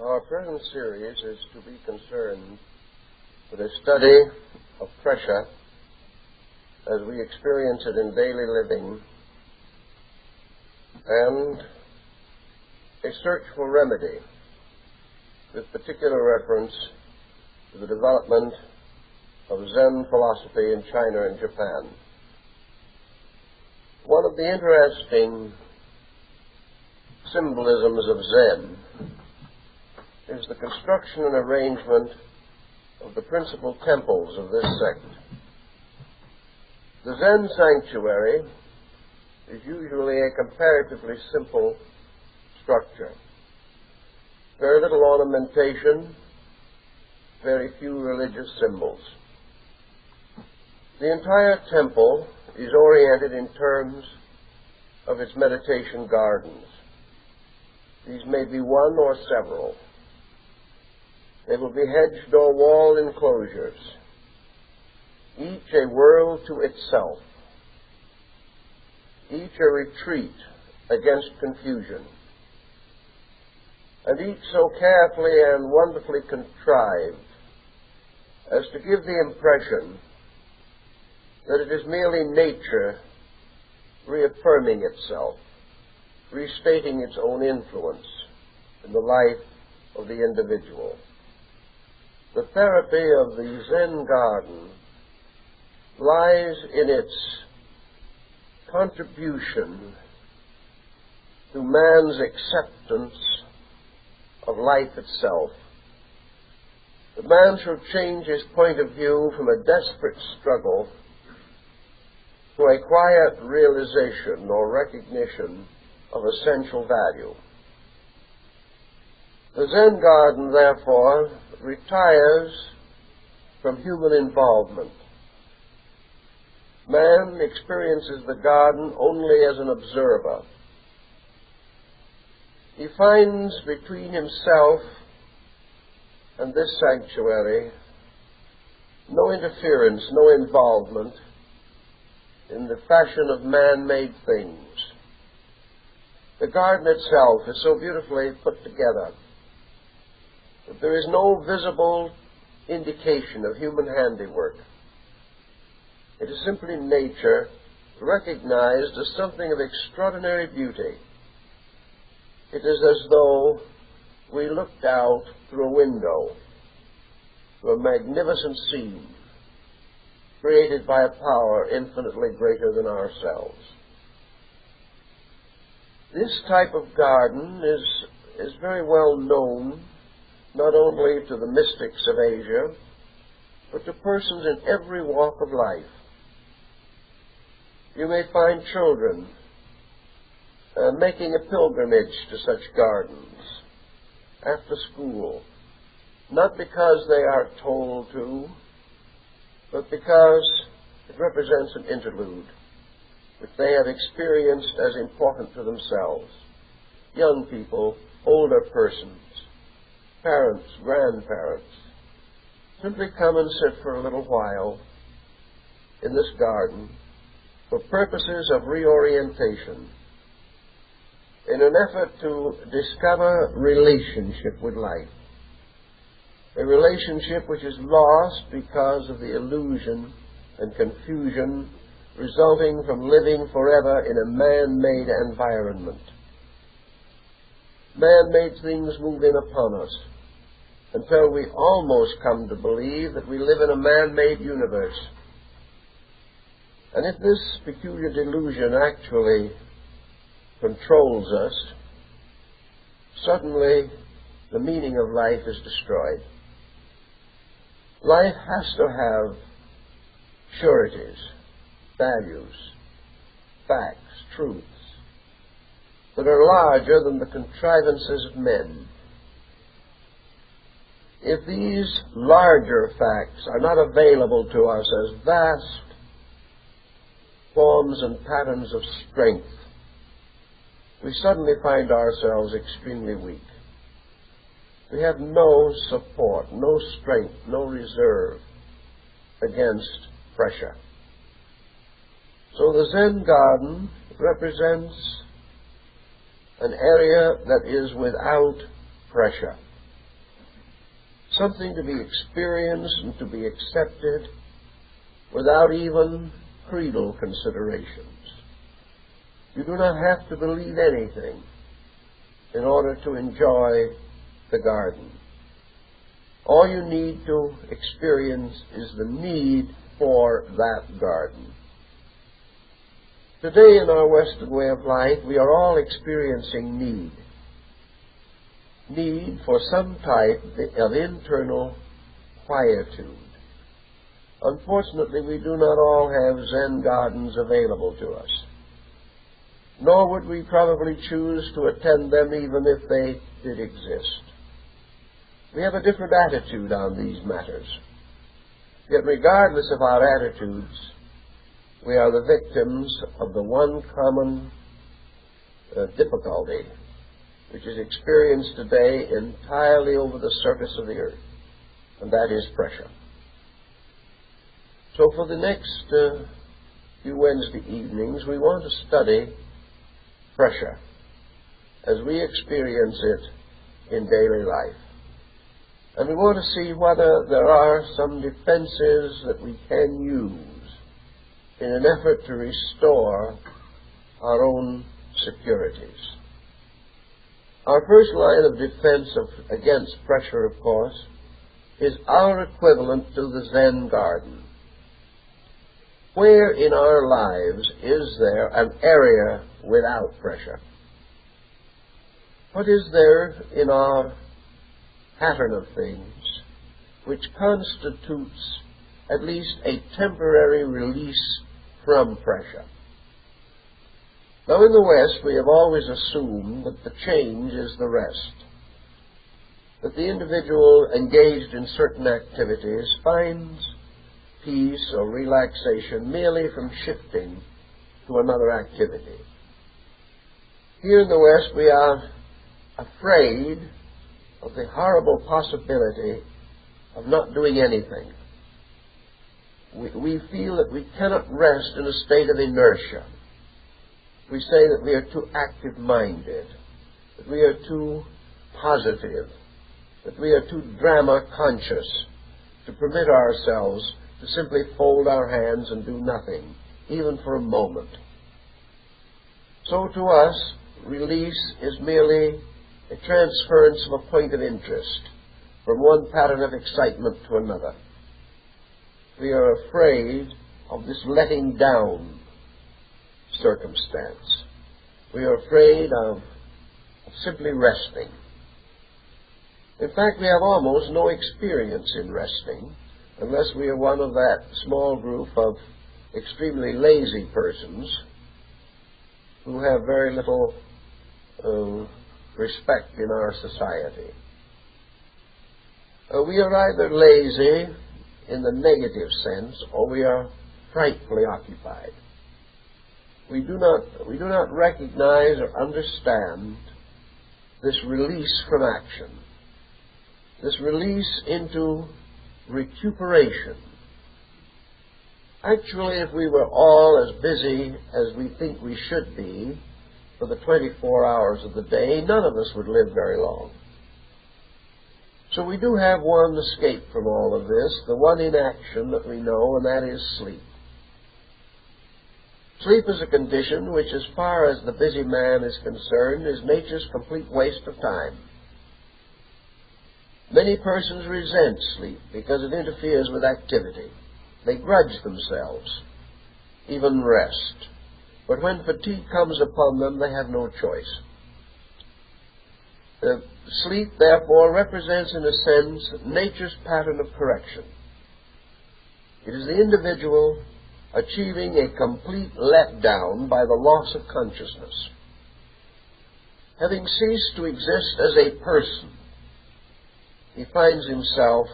Our present series is to be concerned with a study of pressure as we experience it in daily living and a search for remedy with particular reference to the development of Zen philosophy in China and Japan. One of the interesting symbolisms of Zen is the construction and arrangement of the principal temples of this sect. The Zen sanctuary is usually a comparatively simple structure. Very little ornamentation, very few religious symbols. The entire temple is oriented in terms of its meditation gardens. These may be one or several. They will be hedged or walled enclosures, each a world to itself, each a retreat against confusion, and each so carefully and wonderfully contrived as to give the impression that it is merely nature reaffirming itself, restating its own influence in the life of the individual. The therapy of the Zen garden lies in its contribution to man's acceptance of life itself. The man should change his point of view from a desperate struggle to a quiet realization or recognition of essential value. The Zen garden, therefore, retires from human involvement. Man experiences the garden only as an observer. He finds between himself and this sanctuary no interference, no involvement in the fashion of man-made things. The garden itself is so beautifully put together that there is no visible indication of human handiwork. It is simply nature recognized as something of extraordinary beauty. It is as though we looked out through a window to a magnificent scene created by a power infinitely greater than ourselves. This type of garden is very well known not only to the mystics of Asia, but to persons in every walk of life. You may find children making a pilgrimage to such gardens after school, not because they are told to, but because it represents an interlude which they have experienced as important to themselves. Young people, older persons, parents, grandparents, simply come and sit for a little while in this garden for purposes of reorientation in an effort to discover relationship with life, a relationship which is lost because of the illusion and confusion resulting from living forever in a man-made environment. Man-made things move in upon us until we almost come to believe that we live in a man-made universe. And if this peculiar delusion actually controls us, suddenly the meaning of life is destroyed. Life has to have sureties, values, facts, truths that are larger than the contrivances of men. If these larger facts are not available to us as vast forms and patterns of strength, we suddenly find ourselves extremely weak. We have no support, no strength, no reserve against pressure. So the Zen garden represents an area that is without pressure. something to be experienced and to be accepted without even creedal considerations. You do not have to believe anything in order to enjoy the garden. All you need to experience is the need for that garden. Today in our Western way of life, we are all experiencing need. Need for some type of internal quietude. Unfortunately, we do not all have Zen gardens available to us. Nor would we probably choose to attend them even if they did exist. We have a different attitude on these matters. Yet regardless of our attitudes, we are the victims of the one common difficulty which is experienced today entirely over the surface of the earth, and that is pressure. So for the next few Wednesday evenings, we want to study pressure as we experience it in daily life. And we want to see whether there are some defenses that we can use in an effort to restore our own securities. Our first line of defense against pressure, of course, is our equivalent to the Zen garden. Where in our lives is there an area without pressure? What is there in our pattern of things which constitutes at least a temporary release from pressure? Now, in the West, we have always assumed that the change is the rest, that the individual engaged in certain activities finds peace or relaxation merely from shifting to another activity. Here in the West, we are afraid of the horrible possibility of not doing anything. We feel that we cannot rest in a state of inertia. We say that we are too active-minded, that we are too positive, that we are too drama-conscious to permit ourselves to simply fold our hands and do nothing, even for a moment. So to us, release is merely a transference of a point of interest from one pattern of excitement to another. We are afraid of this letting down circumstance. We are afraid of simply resting. In fact, we have almost no experience in resting unless we are one of that small group of extremely lazy persons who have very little respect in our society. We are either lazy in the negative sense, or we are frightfully occupied. We do not recognize or understand this release from action, this release into recuperation. Actually, if we were all as busy as we think we should be for the 24 hours of the day, none of us would live very long. So we do have one escape from all of this, the one inaction that we know, and that is sleep. Sleep is a condition which, as far as the busy man is concerned, is nature's complete waste of time. Many persons resent sleep because it interferes with activity. They grudge themselves even rest. But when fatigue comes upon them, they have no choice. Sleep, therefore, represents, in a sense, nature's pattern of correction. It is the individual achieving a complete letdown by the loss of consciousness. Having ceased to exist as a person, he finds himself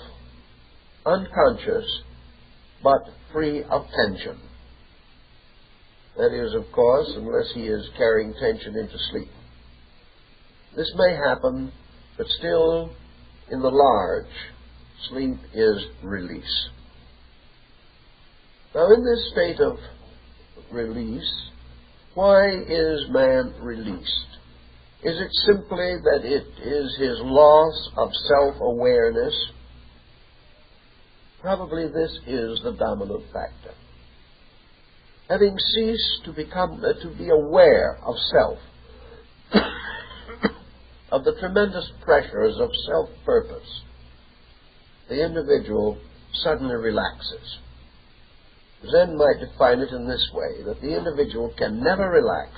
unconscious but free of tension. That is, of course, unless he is carrying tension into sleep. This may happen, but still, in the large, sleep is release. Now, in this state of release, why is man released? Is it simply that it is his loss of self-awareness Probably this is the dominant factor. Having ceased to be aware of self, of the tremendous pressures of self-purpose, the individual suddenly relaxes. Zen might define it in this way, that the individual can never relax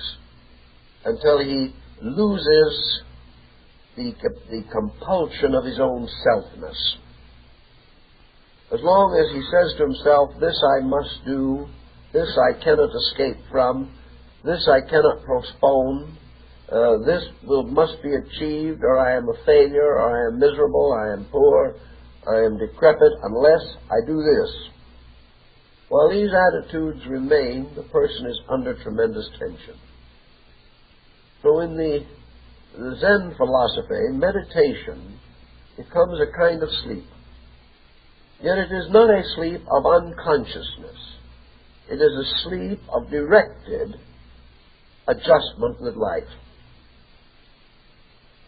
until he loses the compulsion of his own selfness. As long as he says to himself, this I must do, this I cannot escape from, this I cannot postpone, this must be achieved, or I am a failure, or I am miserable, I am poor, I am decrepit, unless I do this. While these attitudes remain, the person is under tremendous tension. So in the Zen philosophy, meditation becomes a kind of sleep. Yet it is not a sleep of unconsciousness. It is a sleep of directed adjustment with life.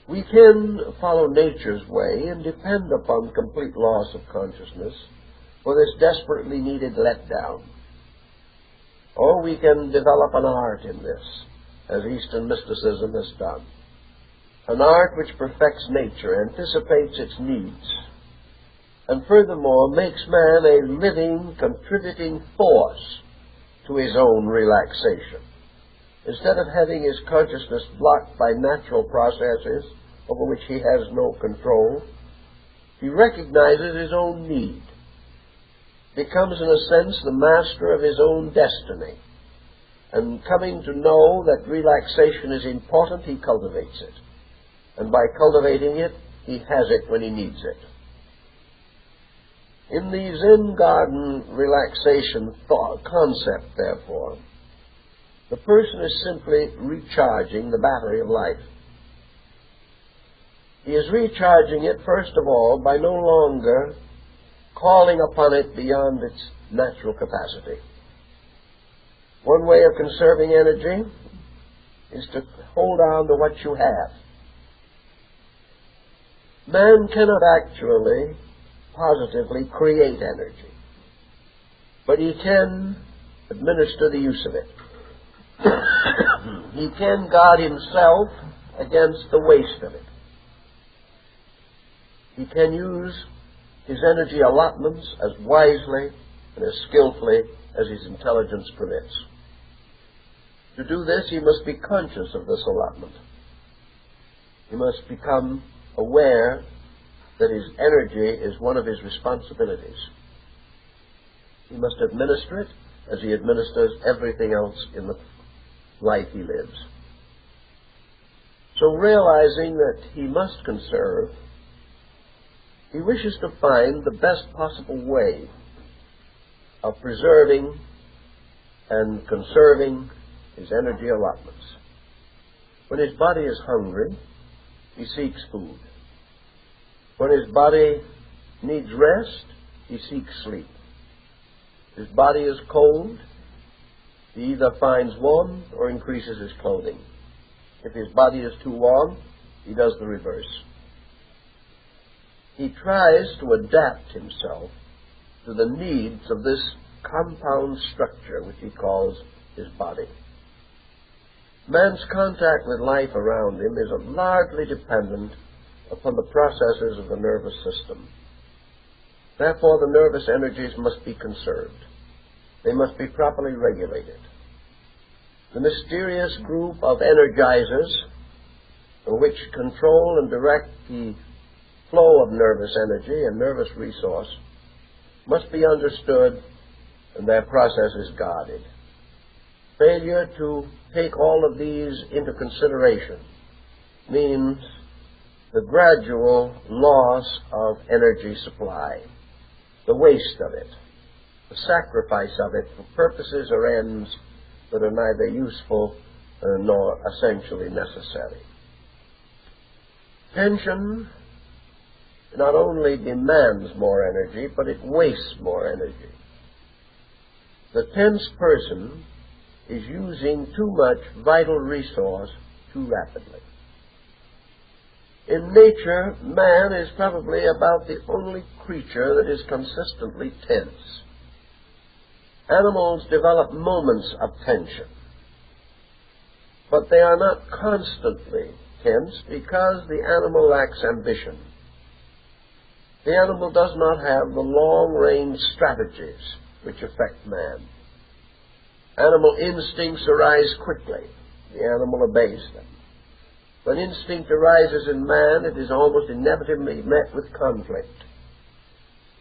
We can follow nature's way and depend upon complete loss of consciousness for this desperately needed letdown. Or we can develop an art in this, as Eastern mysticism has done. An art which perfects nature, anticipates its needs, and furthermore makes man a living, contributing force to his own relaxation. Instead of having his consciousness blocked by natural processes over which he has no control, he recognizes his own need, becomes in a sense the master of his own destiny, and coming to know that relaxation is important, he cultivates it. And by cultivating it, he has it when he needs it. In the Zen garden relaxation concept, therefore, the person is simply recharging the battery of life. He is recharging it, first of all, by no longer calling upon it beyond its natural capacity. One way of conserving energy is to hold on to what you have. Man cannot actually, positively create energy, but he can administer the use of it. He can guard himself against the waste of it. He can use his energy allotments as wisely and as skillfully as his intelligence permits. To do this, he must be conscious of this allotment. He must become aware that his energy is one of his responsibilities. He must administer it as he administers everything else in the life he lives. So realizing that he must conserve, he wishes to find the best possible way of preserving and conserving his energy allotments. When his body is hungry, he seeks food. When his body needs rest, he seeks sleep. His body is cold, he either finds warmth or increases his clothing. If his body is too warm, he does the reverse. He tries to adapt himself to the needs of this compound structure which he calls his body. Man's contact with life around him is largely dependent upon the processes of the nervous system. Therefore, the nervous energies must be conserved. They must be properly regulated. The mysterious group of energizers which control and direct the flow of nervous energy and nervous resource must be understood and their processes guarded. Failure to take all of these into consideration means the gradual loss of energy supply, the waste of it, the sacrifice of it for purposes or ends that are neither useful nor essentially necessary. Tension not only demands more energy, but it wastes more energy. The tense person is using too much vital resource too rapidly. In nature, man is probably about the only creature that is consistently tense. Animals develop moments of tension, but they are not constantly tense because the animal lacks ambition. The animal does not have the long-range strategies which affect man. Animal instincts arise quickly. The animal obeys them. When instinct arises in man, it is almost inevitably met with conflict.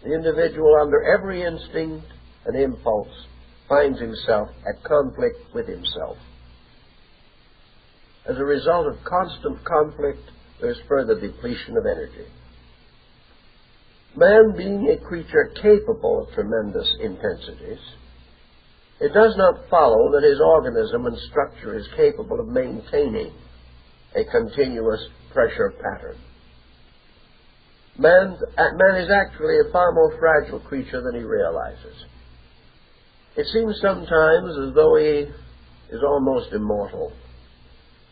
The individual, under every instinct and impulse, finds himself at conflict with himself. As a result of constant conflict, there is further depletion of energy. Man being a creature capable of tremendous intensities, it does not follow that his organism and structure is capable of maintaining a continuous pressure pattern. Man is actually a far more fragile creature than he realizes. It seems sometimes as though he is almost immortal,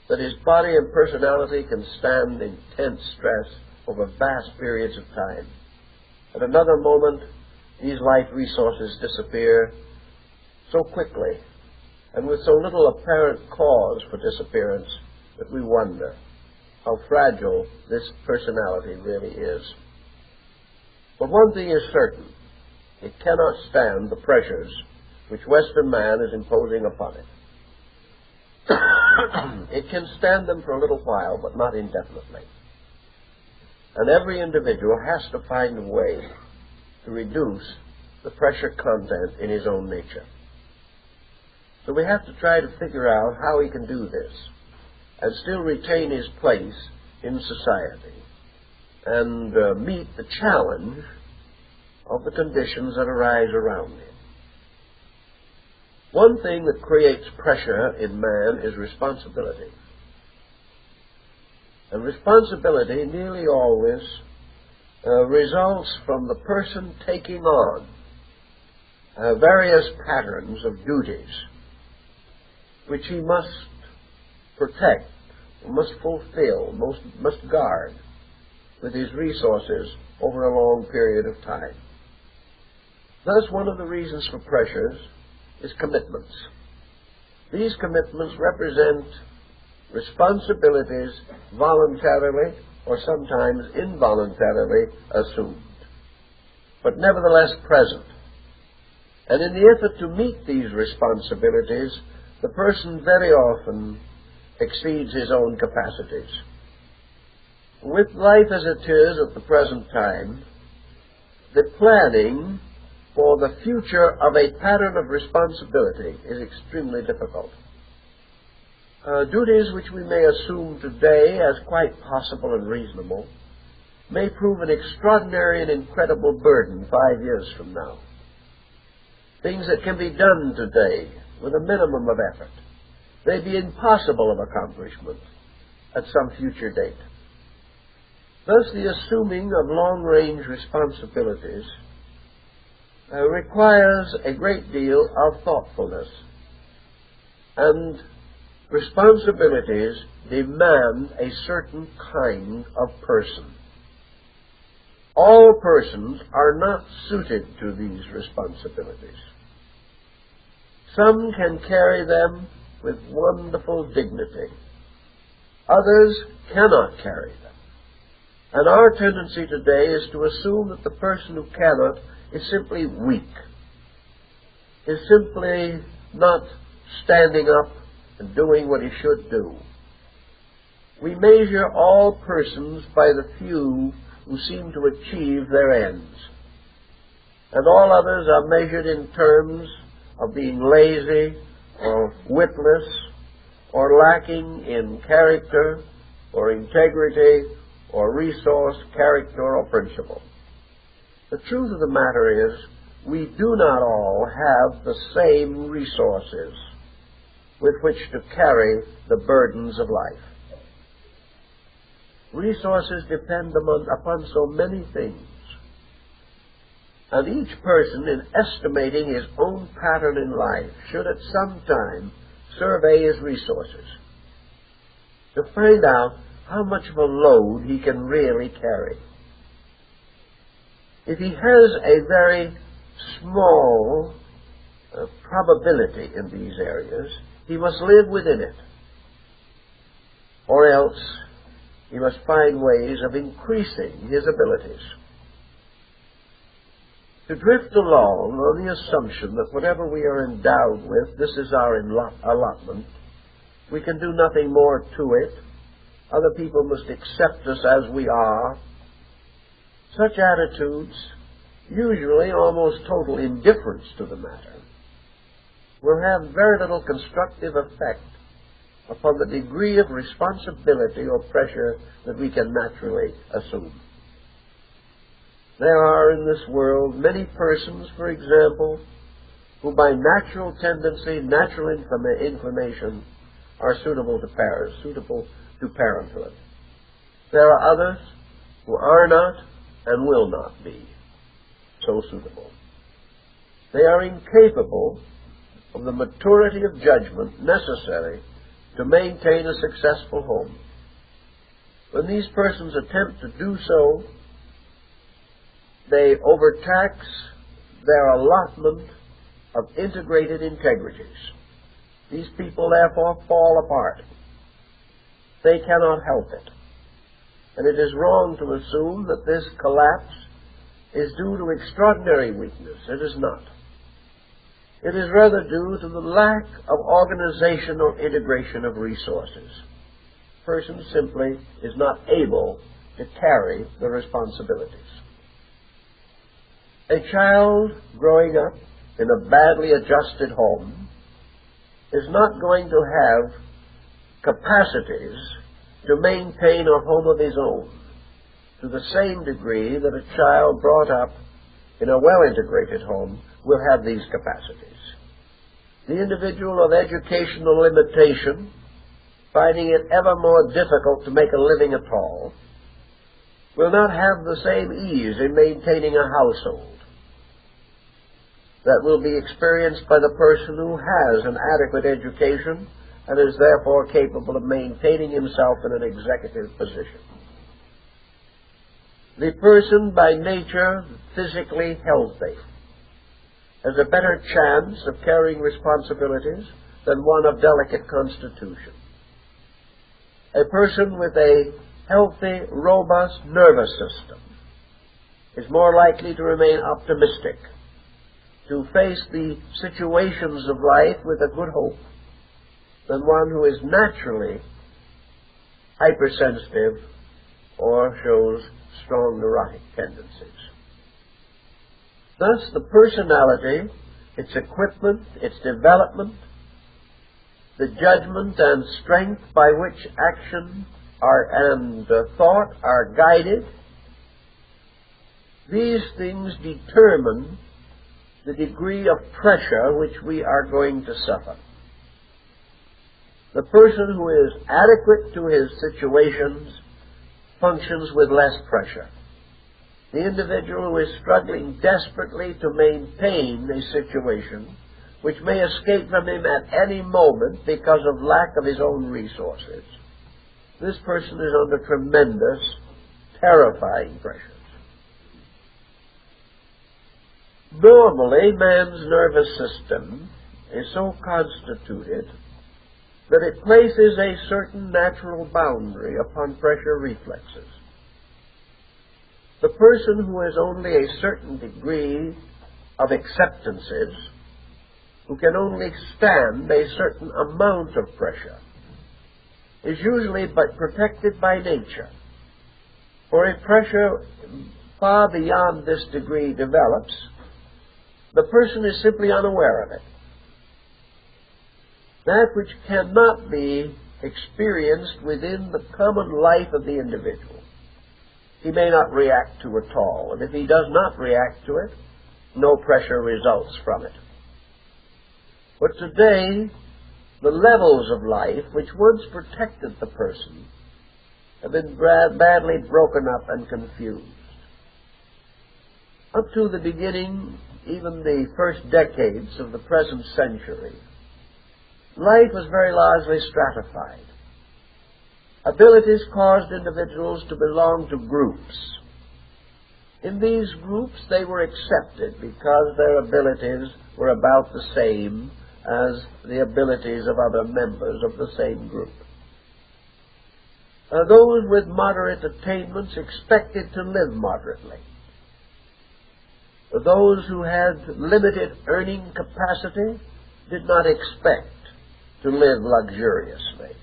that his body and personality can stand intense stress over vast periods of time. At another moment, these life resources disappear so quickly and with so little apparent cause for disappearance that we wonder how fragile this personality really is. But one thing is certain: it cannot stand the pressures which Western man is imposing upon it. It can stand them for a little while, but not indefinitely. And every individual has to find a way to reduce the pressure content in his own nature. So we have to try to figure out how he can do this and still retain his place in society and meet the challenge of the conditions that arise around him. One thing that creates pressure in man is responsibility. And responsibility nearly always results from the person taking on various patterns of duties which he must protect, must fulfill, must guard with his resources over a long period of time. Thus, one of the reasons for pressures is commitments. These commitments represent responsibilities voluntarily or sometimes involuntarily assumed, but nevertheless present. And in the effort to meet these responsibilities, the person very often exceeds his own capacities. With life as it is at the present time, the planning for the future of a pattern of responsibility is extremely difficult. Duties which we may assume today as quite possible and reasonable may prove an extraordinary and incredible burden 5 years from now. Things that can be done today with a minimum of effort may be impossible of accomplishment at some future date. Thus, the assuming of long-range responsibilities requires a great deal of thoughtfulness, and responsibilities demand a certain kind of person. All persons are not suited to these responsibilities. Some can carry them with wonderful dignity. Others cannot carry them. And our tendency today is to assume that the person who cannot is simply weak, is simply not standing up and doing what he should do. We measure all persons by the few who seem to achieve their ends, and all others are measured in terms of being lazy or witless or lacking in character or integrity or resource, character, or principle. The truth of the matter is, we do not all have the same resources with which to carry the burdens of life. Resources depend upon so many things, and each person, in estimating his own pattern in life, should at some time survey his resources to find out how much of a load he can really carry. If he has a very small probability in these areas, he must live within it, or else he must find ways of increasing his abilities. To drift along on the assumption that whatever we are endowed with, this is our allotment, we can do nothing more to it, other people must accept us as we are, such attitudes, usually almost total indifference to the matter, will have very little constructive effect upon the degree of responsibility or pressure that we can naturally assume. There are in this world many persons, for example, who by natural tendency, natural inclination, are suitable to parenthood. There are others who are not and will not be so suitable. They are incapable of the maturity of judgment necessary to maintain a successful home. When these persons attempt to do so, they overtax their allotment of integrated integrities. These people therefore fall apart. They cannot help it. And it is wrong to assume that this collapse is due to extraordinary weakness. It is not. It is rather due to the lack of organization or integration of resources. The person simply is not able to carry the responsibilities. A child growing up in a badly adjusted home is not going to have capacities to maintain a home of his own to the same degree that a child brought up in a well-integrated home will have these capacities. The individual of educational limitation, finding it ever more difficult to make a living at all, will not have the same ease in maintaining a household that will be experienced by the person who has an adequate education and is therefore capable of maintaining himself in an executive position. The person by nature physically healthy has a better chance of carrying responsibilities than one of delicate constitution. A person with a healthy, robust nervous system is more likely to remain optimistic, to face the situations of life with a good hope, than one who is naturally hypersensitive or shows strong neurotic tendencies. Thus, the personality, its equipment, its development, the judgment and strength by which action and thought are guided, these things determine the degree of pressure which we are going to suffer. The person who is adequate to his situations functions with less pressure. The individual who is struggling desperately to maintain a situation which may escape from him at any moment because of lack of his own resources, this person is under tremendous, terrifying pressures. Normally, man's nervous system is so constituted that it places a certain natural boundary upon pressure reflexes. The person who has only a certain degree of acceptances, who can only stand a certain amount of pressure, is usually but protected by nature. For if pressure far beyond this degree develops, the person is simply unaware of it. That which cannot be experienced within the common life of the individual, he may not react to at all. And if he does not react to it, no pressure results from it. But today, the levels of life which once protected the person have been badly broken up and confused. Up to the beginning, even the first decades of the present century, life was very largely stratified. Abilities caused individuals to belong to groups. In these groups, they were accepted because their abilities were about the same as the abilities of other members of the same group. Those with moderate attainments expected to live moderately. Those who had limited earning capacity did not expect to live luxuriously.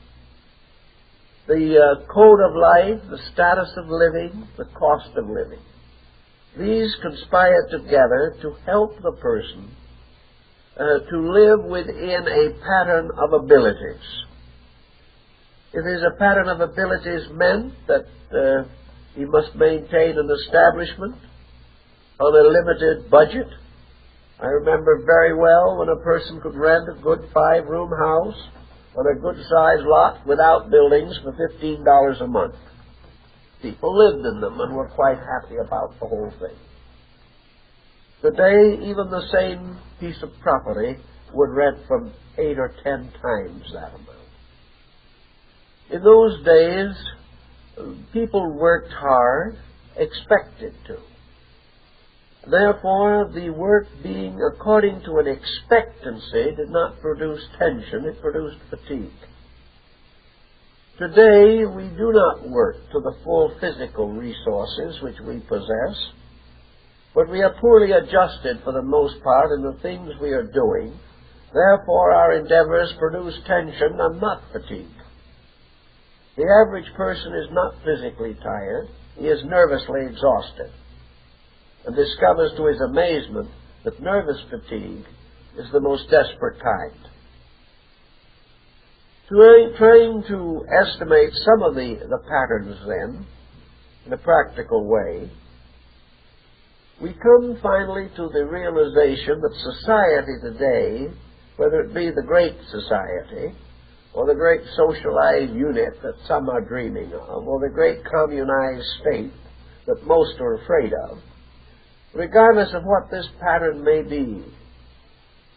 The code of life, the status of living, the cost of living, these conspire together to help the person to live within a pattern of abilities. It is a pattern of abilities meant that he must maintain an establishment on a limited budget. I remember very well when a person could rent a good 5-room house on a good-sized lot without buildings for $15 a month. People lived in them and were quite happy about the whole thing. Today, even the same piece of property would rent from 8 or 10 times that amount. In those days, people worked hard, expected to. Therefore, the work being according to an expectancy did not produce tension, it produced fatigue. Today, we do not work to the full physical resources which we possess, but we are poorly adjusted for the most part in the things we are doing. Therefore, our endeavors produce tension and not fatigue. The average person is not physically tired, he is nervously exhausted, and discovers to his amazement that nervous fatigue is the most desperate kind. Trying to estimate some of the patterns then, in a practical way, we come finally to the realization that society today, whether it be the Great Society, or the great socialized unit that some are dreaming of, or the great communized state that most are afraid of, regardless of what this pattern may be,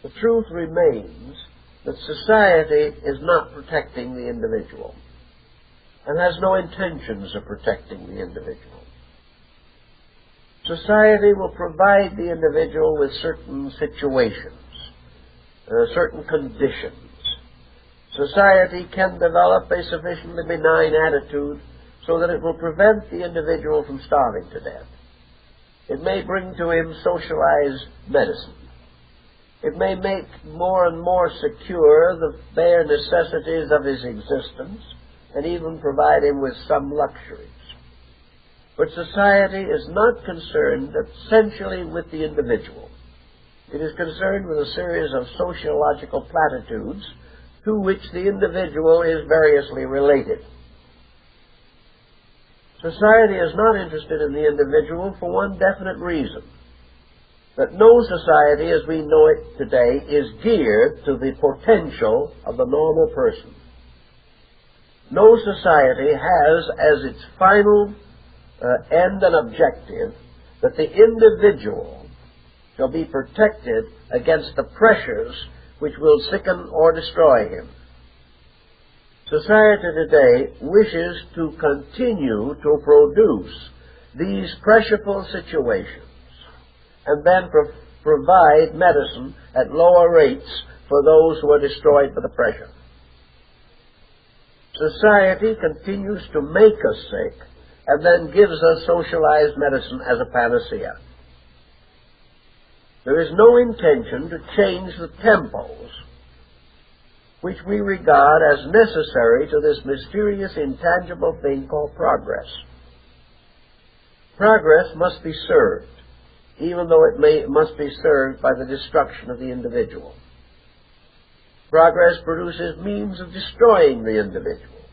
the truth remains that society is not protecting the individual and has no intentions of protecting the individual. Society will provide the individual with certain situations, certain conditions. Society can develop a sufficiently benign attitude so that it will prevent the individual from starving to death. It may bring to him socialized medicine. It may make more and more secure the bare necessities of his existence and even provide him with some luxuries. But society is not concerned essentially with the individual. It is concerned with a series of sociological platitudes to which the individual is variously related. Society is not interested in the individual for one definite reason, that no society as we know it today is geared to the potential of the normal person. No society has as its final end and objective that the individual shall be protected against the pressures which will sicken or destroy him. Society today wishes to continue to produce these pressureful situations and then provide medicine at lower rates for those who are destroyed by the pressure. Society continues to make us sick and then gives us socialized medicine as a panacea. There is no intention to change the tempos which we regard as necessary to this mysterious, intangible thing called progress. Progress must be served, even though it must be served by the destruction of the individual. Progress produces means of destroying the individual.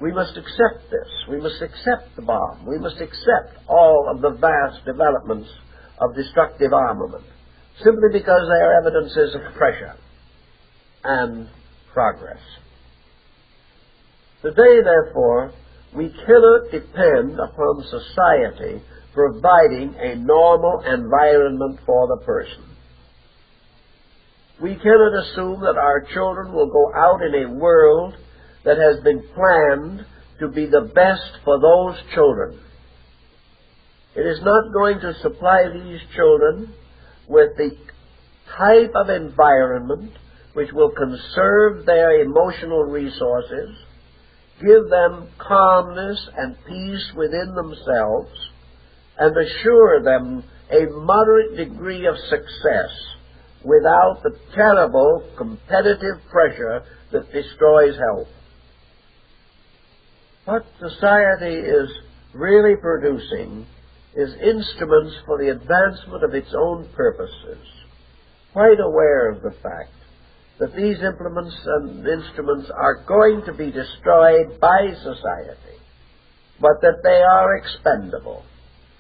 We must accept this. We must accept the bomb. We must accept all of the vast developments of destructive armament, simply because they are evidences of pressure and progress. Today, therefore, we cannot depend upon society providing a normal environment for the person. We cannot assume that our children will go out in a world that has been planned to be the best for those children. It is not going to supply these children with the type of environment which will conserve their emotional resources, give them calmness and peace within themselves, and assure them a moderate degree of success without the terrible competitive pressure that destroys health. What society is really producing is instruments for the advancement of its own purposes, quite aware of the fact that these implements and instruments are going to be destroyed by society, but that they are expendable,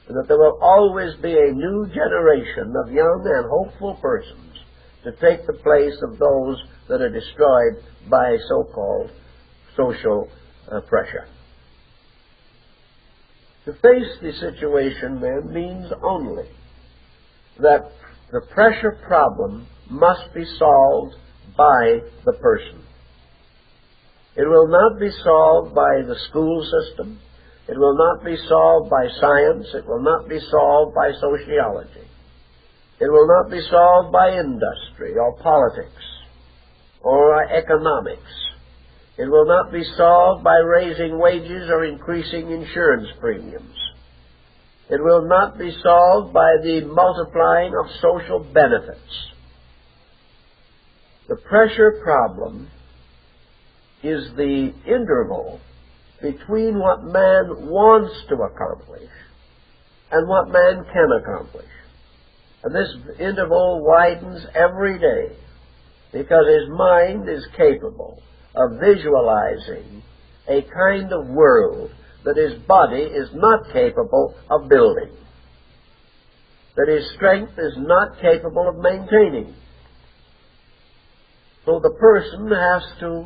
and that there will always be a new generation of young and hopeful persons to take the place of those that are destroyed by so-called social pressure. To face the situation, then, means only that the pressure problem must be solved by the person. It will not be solved by the school system. It will not be solved by science. It will not be solved by sociology. It will not be solved by industry or politics or economics. It will not be solved by raising wages or increasing insurance premiums. It will not be solved by the multiplying of social benefits. The pressure problem is the interval between what man wants to accomplish and what man can accomplish. And this interval widens every day because his mind is capable of visualizing a kind of world that his body is not capable of building, that his strength is not capable of maintaining. So the person has to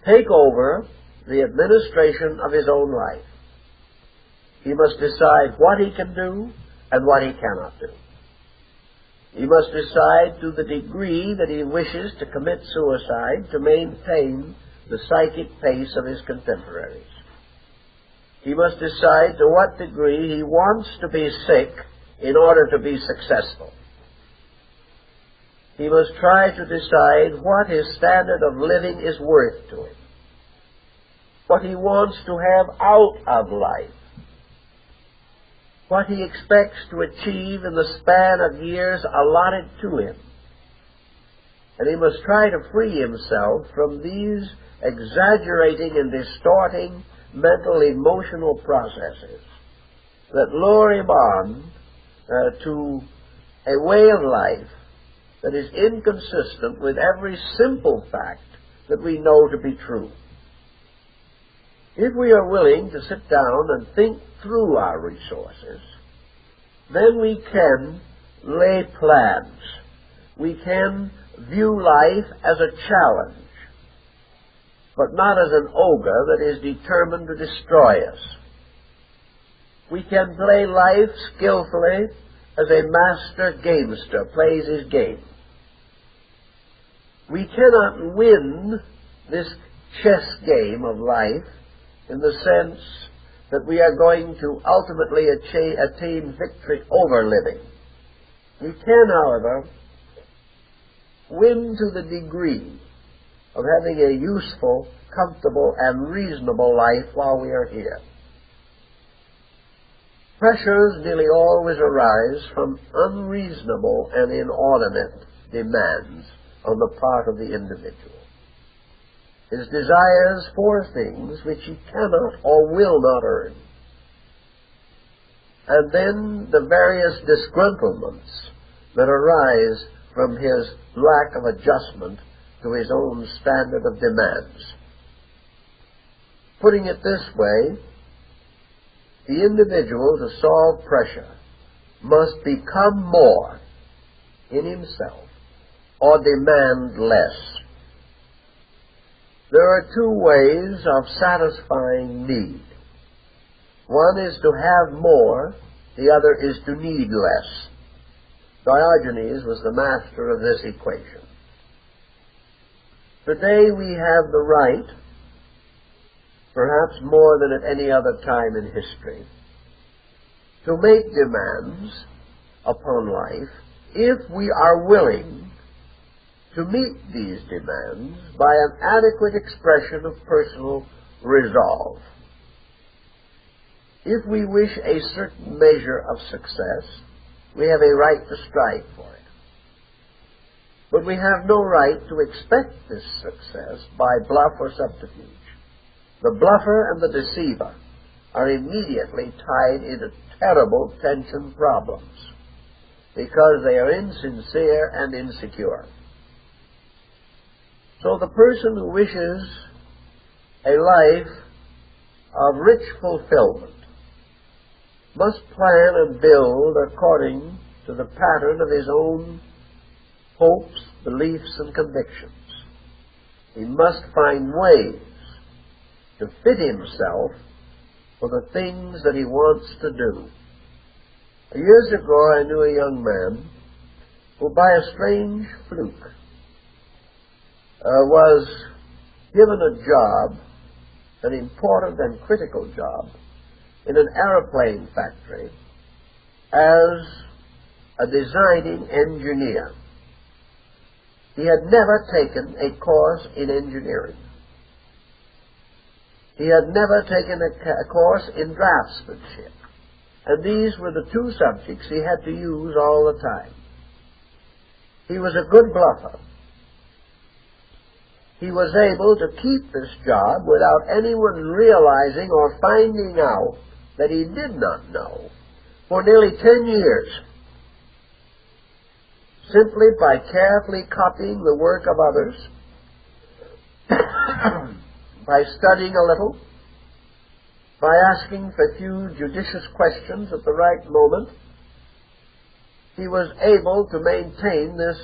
take over the administration of his own life. He must decide what he can do and what he cannot do. He must decide to the degree that he wishes to commit suicide to maintain the psychic pace of his contemporaries. He must decide to what degree he wants to be sick in order to be successful. He must try to decide what his standard of living is worth to him, what he wants to have out of life, what he expects to achieve in the span of years allotted to him. And he must try to free himself from these exaggerating and distorting mental, emotional processes that lure him on to a way of life that is inconsistent with every simple fact that we know to be true. If we are willing to sit down and think through our resources, then we can lay plans. We can view life as a challenge, but not as an ogre that is determined to destroy us. We can play life skillfully as a master gamester plays his game. We cannot win this chess game of life in the sense that we are going to ultimately attain victory over living. We can, however, win to the degree of having a useful, comfortable, and reasonable life while we are here. Pressures nearly always arise from unreasonable and inordinate demands on the part of the individual. His desires for things which he cannot or will not earn. And then the various disgruntlements that arise from his lack of adjustment to his own standard of demands. Putting it this way, the individual, to solve pressure, must become more in himself or demand less. There are two ways of satisfying need. One is to have more, the other is to need less. Diogenes was the master of this equation. Today we have the right perhaps more than at any other time in history, to make demands upon life if we are willing to meet these demands by an adequate expression of personal resolve. If we wish a certain measure of success, we have a right to strive for it. But we have no right to expect this success by bluff or subterfuge. The bluffer and the deceiver are immediately tied into terrible tension problems because they are insincere and insecure. So the person who wishes a life of rich fulfillment must plan and build according to the pattern of his own hopes, beliefs, and convictions. He must find ways to fit himself for the things that he wants to do. Years ago, I knew a young man who, by a strange fluke, was given a job, an important and critical job, in an airplane factory as a designing engineer. He had never taken a course in engineering. He had never taken a course in draftsmanship. And these were the two subjects he had to use all the time. He was a good bluffer. He was able to keep this job without anyone realizing or finding out that he did not know for nearly 10 years, simply by carefully copying the work of others, by studying a little, by asking for a few judicious questions at the right moment. He was able to maintain this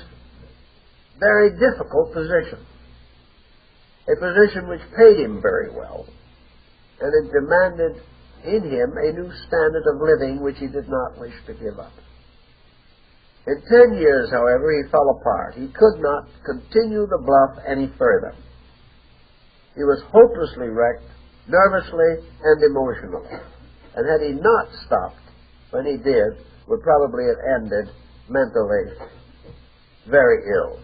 very difficult position, a position which paid him very well, and it demanded in him a new standard of living which he did not wish to give up. In 10 years, however, he fell apart. He could not continue the bluff any further. He was hopelessly wrecked, nervously and emotionally. And had he not stopped when he did, would probably have ended mentally very ill.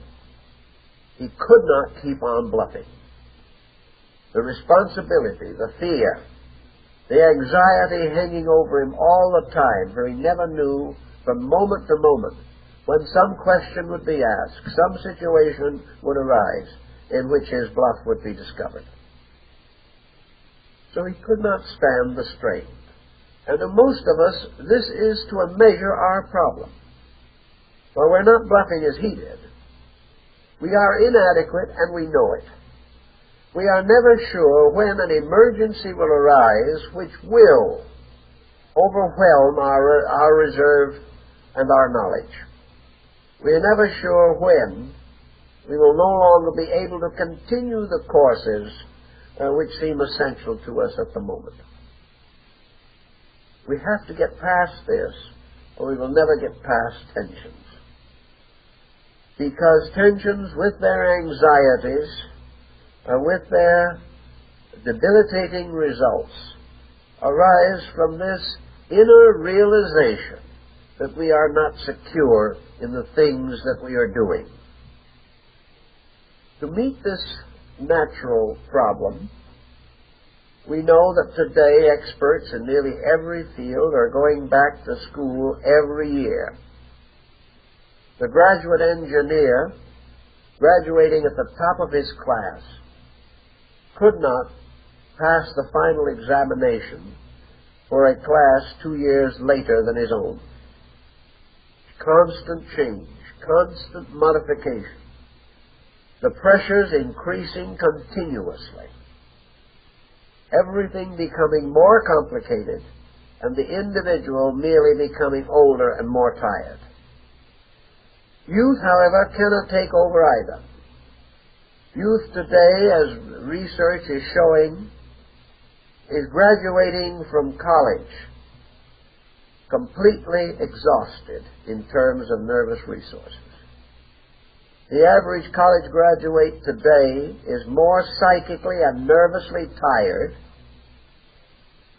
He could not keep on bluffing. The responsibility, the fear, the anxiety hanging over him all the time, for he never knew from moment to moment when some question would be asked, some situation would arise in which his bluff would be discovered. So he could not stand the strain. And to most of us, this is to a measure our problem. For we're not bluffing as he did. We are inadequate and we know it. We are never sure when an emergency will arise which will overwhelm our reserve and our knowledge. We are never sure when we will no longer be able to continue the courses which seem essential to us at the moment. We have to get past this, or we will never get past tensions. Because tensions, with their anxieties, with their debilitating results, arise from this inner realization that we are not secure in the things that we are doing. To meet this natural problem, we know that today experts in nearly every field are going back to school every year. The graduate engineer, graduating at the top of his class, could not pass the final examination for a class 2 years later than his own. Constant change, constant modification, the pressures increasing continuously, everything becoming more complicated, and the individual merely becoming older and more tired. Youth, however, cannot take over either. Youth today, as research is showing, is graduating from college completely exhausted in terms of nervous resources. The average college graduate today is more psychically and nervously tired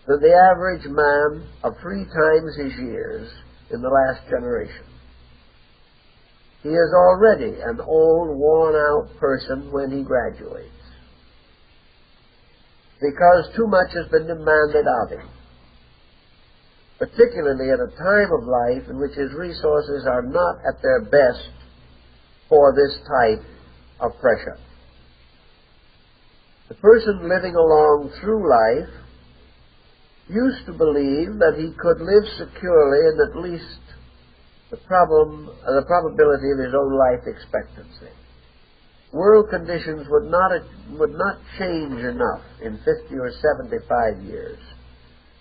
than the average man of 3 times his years in the last generation. He is already an old, worn-out person when he graduates, because too much has been demanded of him, particularly at a time of life in which his resources are not at their best for this type of pressure. The person living along through life used to believe that he could live securely in at least the probability of his own life expectancy. World conditions would not change enough in 50 or 75 years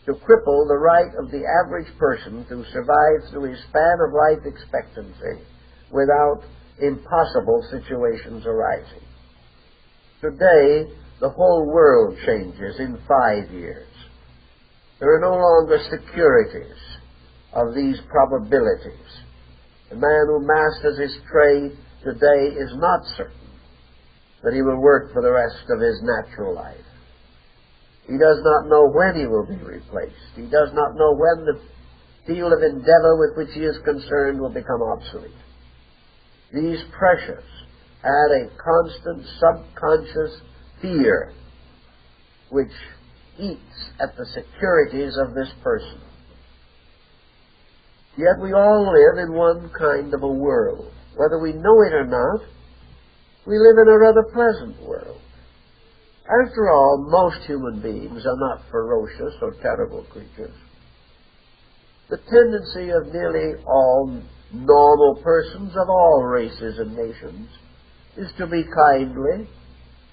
to cripple the right of the average person to survive through his span of life expectancy without impossible situations arising. Today, the whole world changes in 5 years. There are no longer securities of these probabilities. The man who masters his trade today is not certain that he will work for the rest of his natural life. He does not know when he will be replaced. He does not know when the field of endeavor with which he is concerned will become obsolete. These pressures add a constant subconscious fear which eats at the securities of this person. Yet we all live in one kind of a world. Whether we know it or not, we live in a rather pleasant world. After all, most human beings are not ferocious or terrible creatures. The tendency of nearly all normal persons of all races and nations is to be kindly,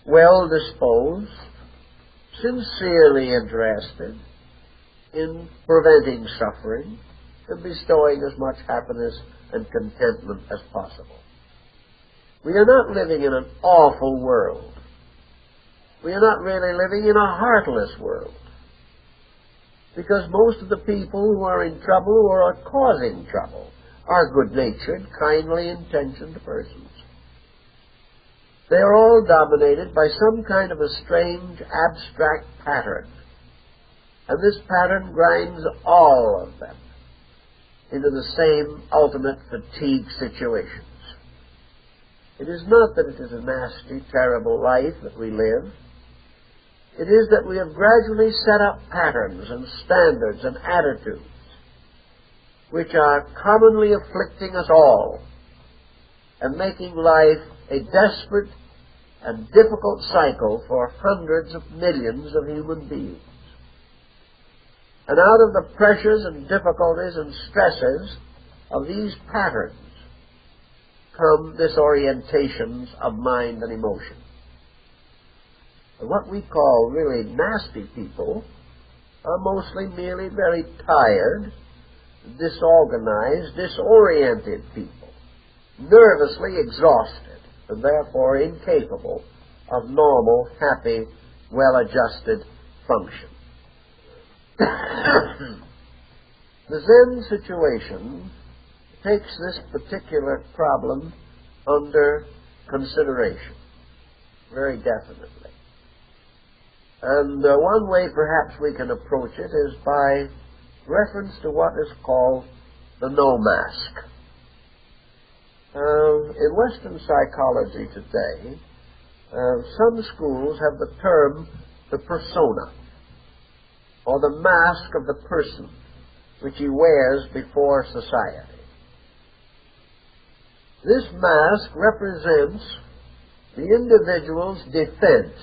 well-disposed, sincerely interested in preventing suffering and bestowing as much happiness and contentment as possible. We are not living in an awful world. We are not really living in a heartless world, because most of the people who are in trouble or are causing trouble are good-natured, kindly intentioned persons. They are all dominated by some kind of a strange, abstract pattern, and this pattern grinds all of them into the same ultimate fatigue situations. It is not that it is a nasty, terrible life that we live. It is that we have gradually set up patterns and standards and attitudes which are commonly afflicting us all and making life a desperate and difficult cycle for hundreds of millions of human beings. And out of the pressures and difficulties and stresses of these patterns come disorientations of mind and emotion. And what we call really nasty people are mostly merely very tired, disorganized, disoriented people, nervously exhausted, and therefore incapable of normal, happy, well-adjusted function. The Zen situation takes this particular problem under consideration very definitely. And one way perhaps we can approach it is by reference to what is called the no mask. In Western psychology today, some schools have the term the persona, or the mask of the person which he wears before society. This mask represents the individual's defense.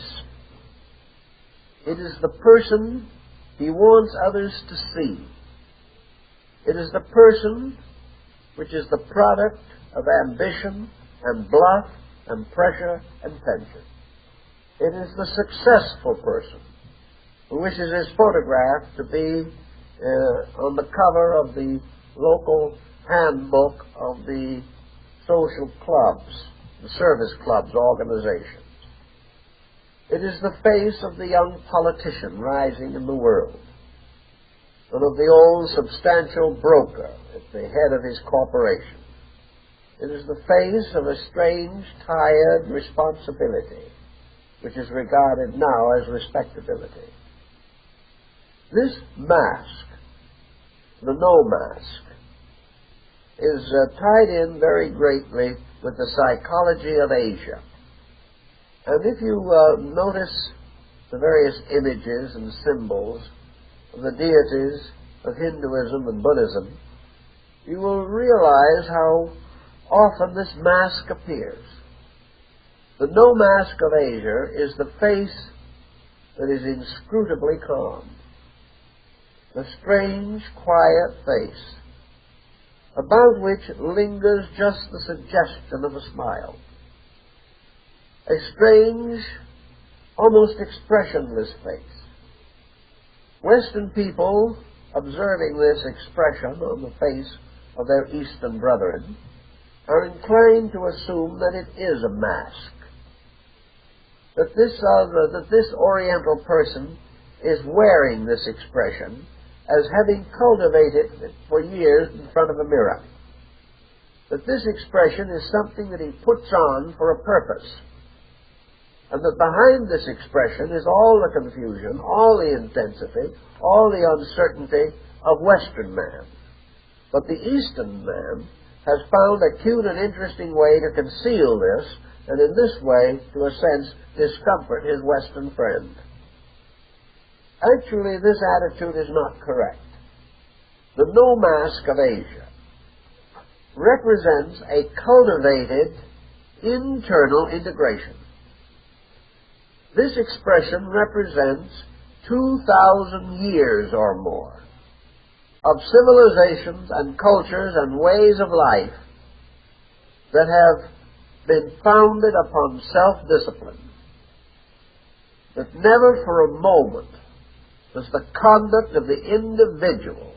It is the person he wants others to see. It is the person which is the product of ambition and bluff and pressure and tension. It is the successful person who wishes his photograph to be on the cover of the local handbook of the social clubs, the service clubs, organizations. It is the face of the young politician rising in the world, and of the old substantial broker at the head of his corporation. It is the face of a strange, tired responsibility, which is regarded now as respectability. This mask, the no mask, is tied in very greatly with the psychology of Asia. And if you notice the various images and symbols of the deities of Hinduism and Buddhism, you will realize how often this mask appears. The no mask of Asia is the face that is inscrutably calm, the strange, quiet face, about which lingers just the suggestion of a smile. A strange, almost expressionless face. Western people, observing this expression on the face of their Eastern brethren, are inclined to assume that it is a mask, that this Oriental person is wearing this expression as having cultivated it for years in front of a mirror, that this expression is something that he puts on for a purpose, and that behind this expression is all the confusion, all the intensity, all the uncertainty of Western man. But the Eastern man has found a cute and interesting way to conceal this, and in this way, to a sense, discomfort his Western friend. Actually, this attitude is not correct. The no mask of Asia represents a cultivated internal integration. This expression represents 2,000 years or more of civilizations and cultures and ways of life that have been founded upon self-discipline, that never for a moment does the conduct of the individual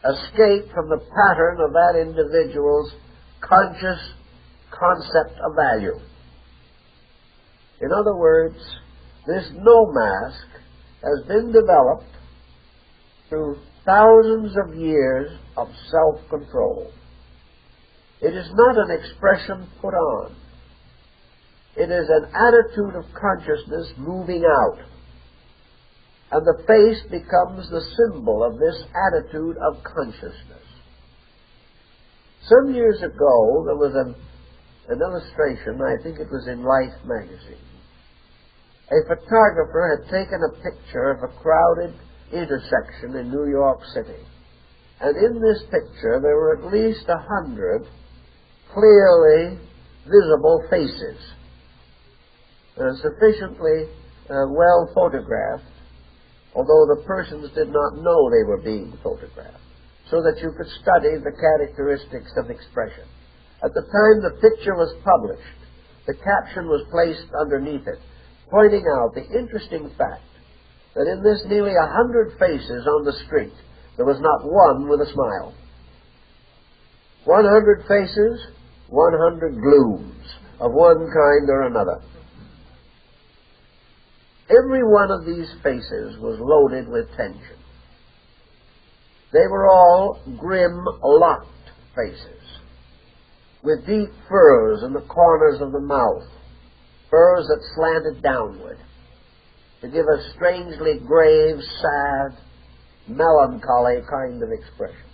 escape from the pattern of that individual's conscious concept of value. In other words, this no mask has been developed through thousands of years of self-control. It is not an expression put on. It is an attitude of consciousness moving out. And the face becomes the symbol of this attitude of consciousness. Some years ago, there was an illustration, I think it was in Life magazine. A photographer had taken a picture of a crowded intersection in New York City. And in this picture, there were at least 100 clearly visible faces, sufficiently well photographed, although the persons did not know they were being photographed, so that you could study the characteristics of expression. At the time the picture was published, the caption was placed underneath it, pointing out the interesting fact that in this nearly 100 faces on the street, there was not one with a smile. 100 faces, 100 glooms of one kind or another. Every one of these faces was loaded with tension. They were all grim, locked faces, with deep furrows in the corners of the mouth, furrows that slanted downward, to give a strangely grave, sad, melancholy kind of expression.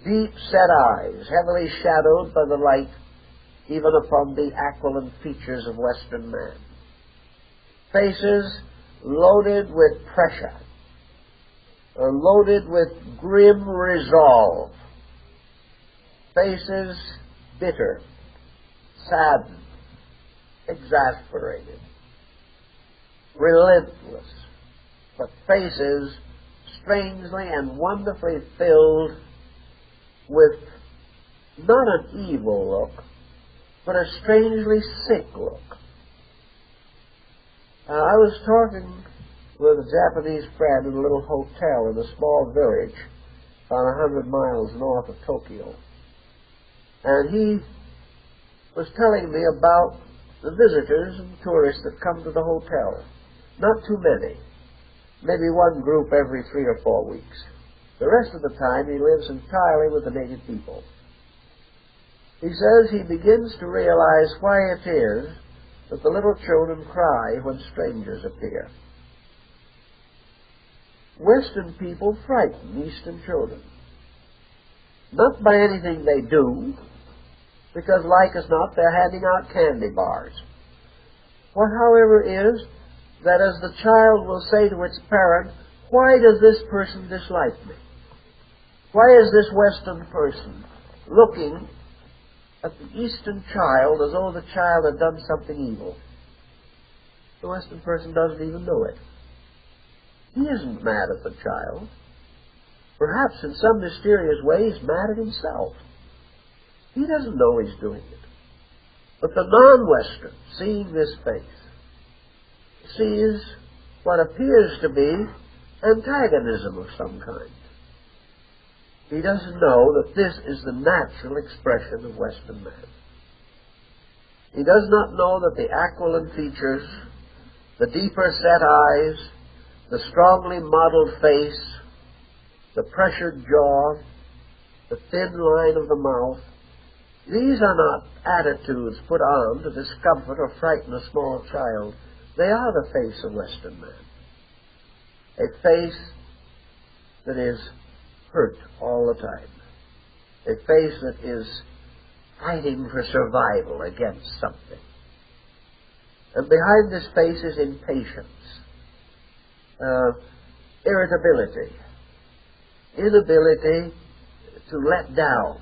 Deep-set eyes, heavily shadowed by the light even upon the aquiline features of Western man. Faces loaded with pressure, loaded with grim resolve. Faces bitter, saddened, exasperated, relentless, but faces strangely and wonderfully filled with not an evil look, but a strangely sick look. I was talking with a Japanese friend in a little hotel in a small village about 100 miles north of Tokyo. And he was telling me about the visitors and tourists that come to the hotel. Not too many. Maybe one group every 3 or 4 weeks. The rest of the time he lives entirely with the native people. He says he begins to realize why it is that the little children cry when strangers appear. Western people frighten Eastern children. Not by anything they do, because like as not, they're handing out candy bars. What, however, is that as the child will say to its parent, why does this person dislike me? Why is this Western person looking at the Eastern child as though the child had done something evil? The Western person doesn't even know it. He isn't mad at the child. Perhaps in some mysterious way he's mad at himself. He doesn't know he's doing it. But the non-Western, seeing this face, sees what appears to be antagonism of some kind. He doesn't know that this is the natural expression of Western man. He does not know that the aquiline features, the deeper set eyes, the strongly modeled face, the pressured jaw, the thin line of the mouth, these are not attitudes put on to discomfort or frighten a small child. They are the face of Western man. A face that is hurt all the time. A face that is fighting for survival against something. And behind this face is impatience, irritability, inability to let down.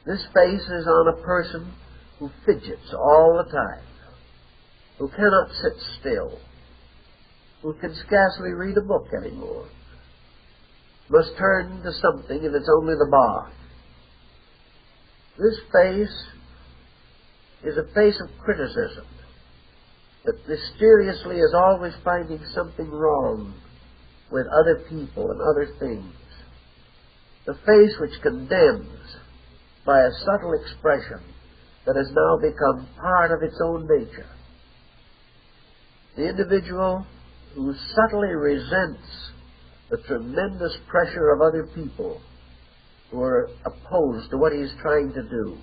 This face is on a person who fidgets all the time, who cannot sit still, who can scarcely read a book anymore, must turn to something if it's only the bar. This face is a face of criticism that mysteriously is always finding something wrong with other people and other things. The face which condemns by a subtle expression that has now become part of its own nature. The individual who subtly resents the tremendous pressure of other people who are opposed to what he is trying to do.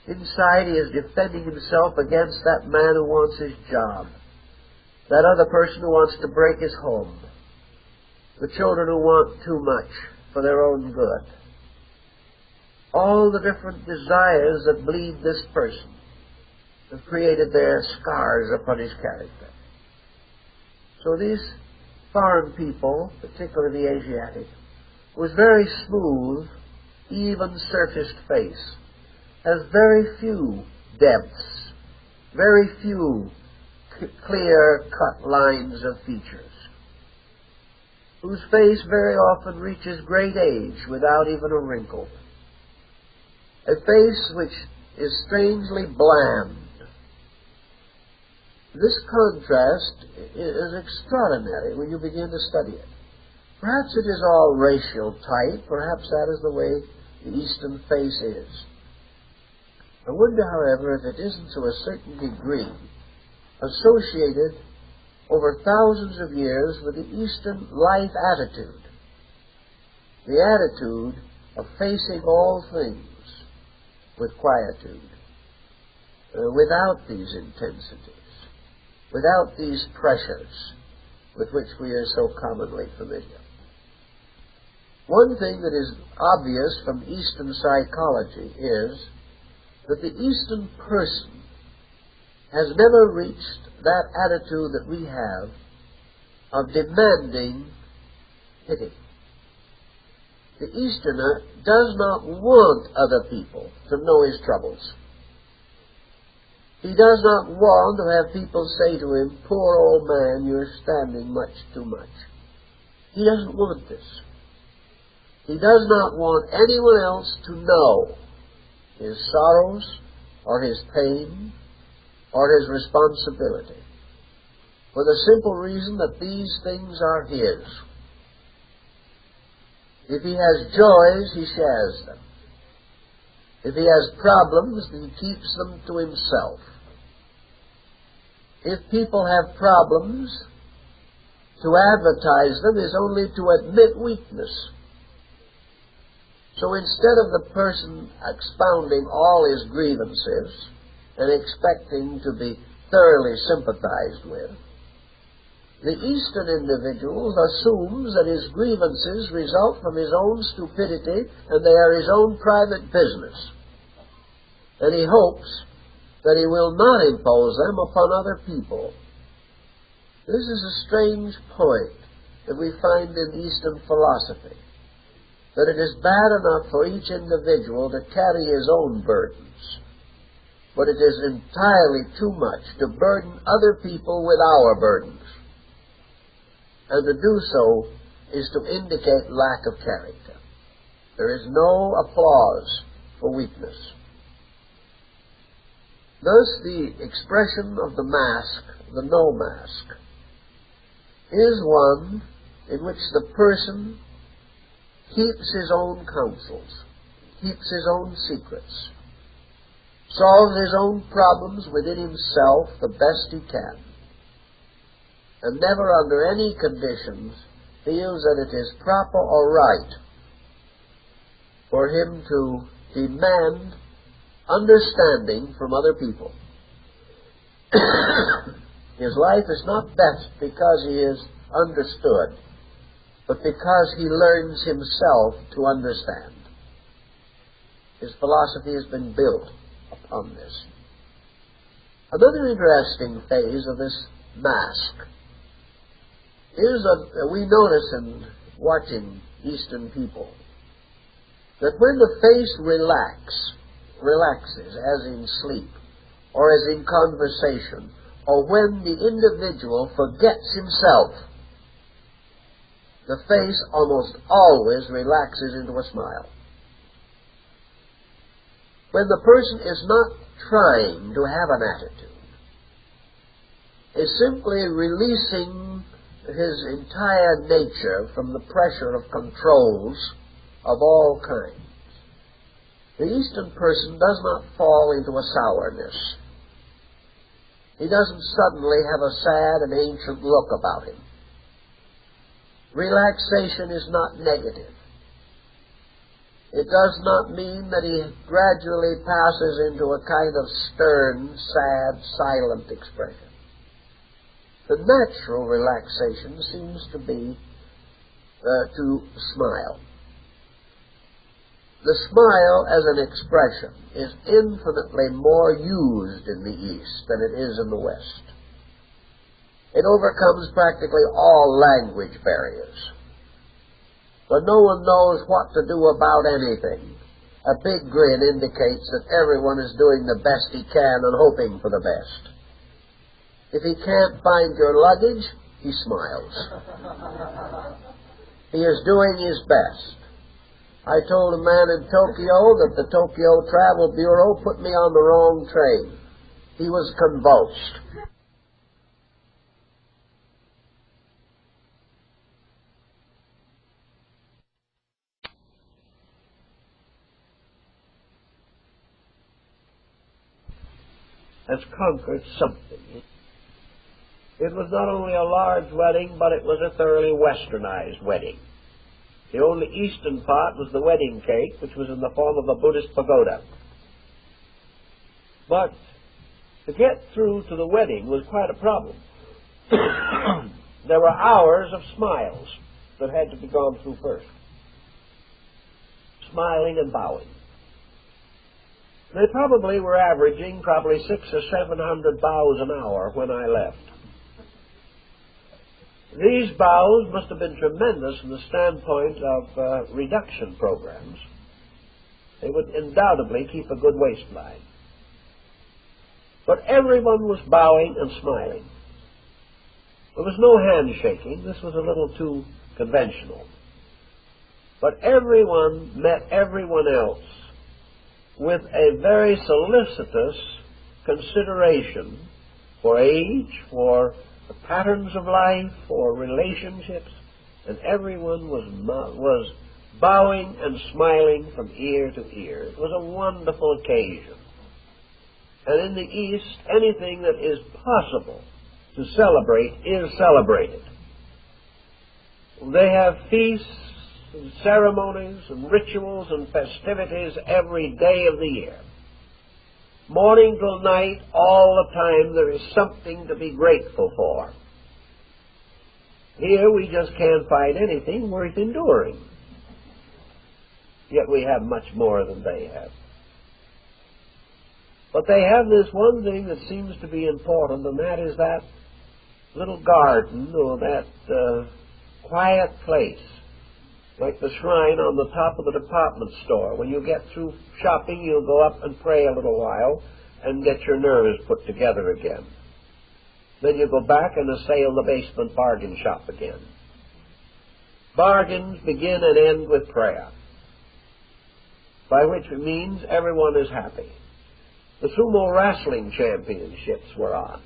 Inside he is defending himself against that man who wants his job, that other person who wants to break his home, the children who want too much for their own good. All the different desires that bleed this person have created their scars upon his character. So these foreign people, particularly the Asiatic, with very smooth, even surfaced face, has very few depths, very few clear-cut lines of features, whose face very often reaches great age without even a wrinkle. A face which is strangely bland. This contrast is extraordinary when you begin to study it. Perhaps it is all racial type, perhaps that is the way the Eastern face is. I wonder, however, if it isn't to a certain degree associated over thousands of years with the Eastern life attitude, the attitude of facing all things with quietude, without these intensities, without these pressures with which we are so commonly familiar. One thing that is obvious from Eastern psychology is that the Eastern person has never reached that attitude that we have of demanding pity. The Easterner does not want other people to know his troubles. He does not want to have people say to him, "Poor old man, you're standing much too much." He doesn't want this. He does not want anyone else to know his sorrows or his pain or his responsibility, for the simple reason that these things are his. If he has joys, he shares them. If he has problems, he keeps them to himself. If people have problems, to advertise them is only to admit weakness. So instead of the person expounding all his grievances and expecting to be thoroughly sympathized with, The Eastern individual assumes that his grievances result from his own stupidity and they are his own private business. And he hopes that he will not impose them upon other people. This is a strange point that we find in Eastern philosophy, that it is bad enough for each individual to carry his own burdens, but it is entirely too much to burden other people with our burdens. And to do so is to indicate lack of character. There is no applause for weakness. Thus, the expression of the mask, the no mask, is one in which the person keeps his own counsels, keeps his own secrets, solves his own problems within himself the best he can, and never under any conditions feels that it is proper or right for him to demand understanding from other people. His life is not best because he is understood, but because he learns himself to understand. His philosophy has been built upon this. Another interesting phase of this mask is that we notice in watching Eastern people that when the face relaxes, as in sleep, or as in conversation, or when the individual forgets himself, the face almost always relaxes into a smile. When the person is not trying to have an attitude, is simply releasing his entire nature from the pressure of controls of all kinds. The Eastern person does not fall into a sourness. He doesn't suddenly have a sad and ancient look about him. Relaxation is not negative. It does not mean that he gradually passes into a kind of stern, sad, silent expression. The natural relaxation seems to be to smile. The smile as an expression is infinitely more used in the East than it is in the West. It overcomes practically all language barriers. When no one knows what to do about anything, a big grin indicates that everyone is doing the best he can and hoping for the best. If he can't find your luggage, he smiles. He is doing his best. I told a man in Tokyo that the Tokyo Travel Bureau put me on the wrong train. He was convulsed. Has conquered something. It was not only a large wedding, but it was a thoroughly westernized wedding. The only Eastern part was the wedding cake, which was in the form of a Buddhist pagoda. But to get through to the wedding was quite a problem. There were hours of smiles that had to be gone through first. Smiling and bowing. They probably were averaging 600 or 700 bows an hour when I left. These bows must have been tremendous from the standpoint of reduction programs. They would undoubtedly keep a good waistline. But everyone was bowing and smiling. There was no handshaking. This was a little too conventional. But everyone met everyone else with a very solicitous consideration for age, for the patterns of life, for relationships, and everyone was bowing and smiling from ear to ear. It was a wonderful occasion. And in the East, anything that is possible to celebrate is celebrated. They have feasts and ceremonies and rituals and festivities every day of the year. Morning till night, all the time, there is something to be grateful for. Here we just can't find anything worth enduring. Yet we have much more than they have. But they have this one thing that seems to be important, and that is that little garden or that quiet place, like the shrine on the top of the department store. When you get through shopping, you'll go up and pray a little while and get your nerves put together again. Then you go back and assail the basement bargain shop again. Bargains begin and end with prayer, by which it means everyone is happy. The sumo wrestling championships were on.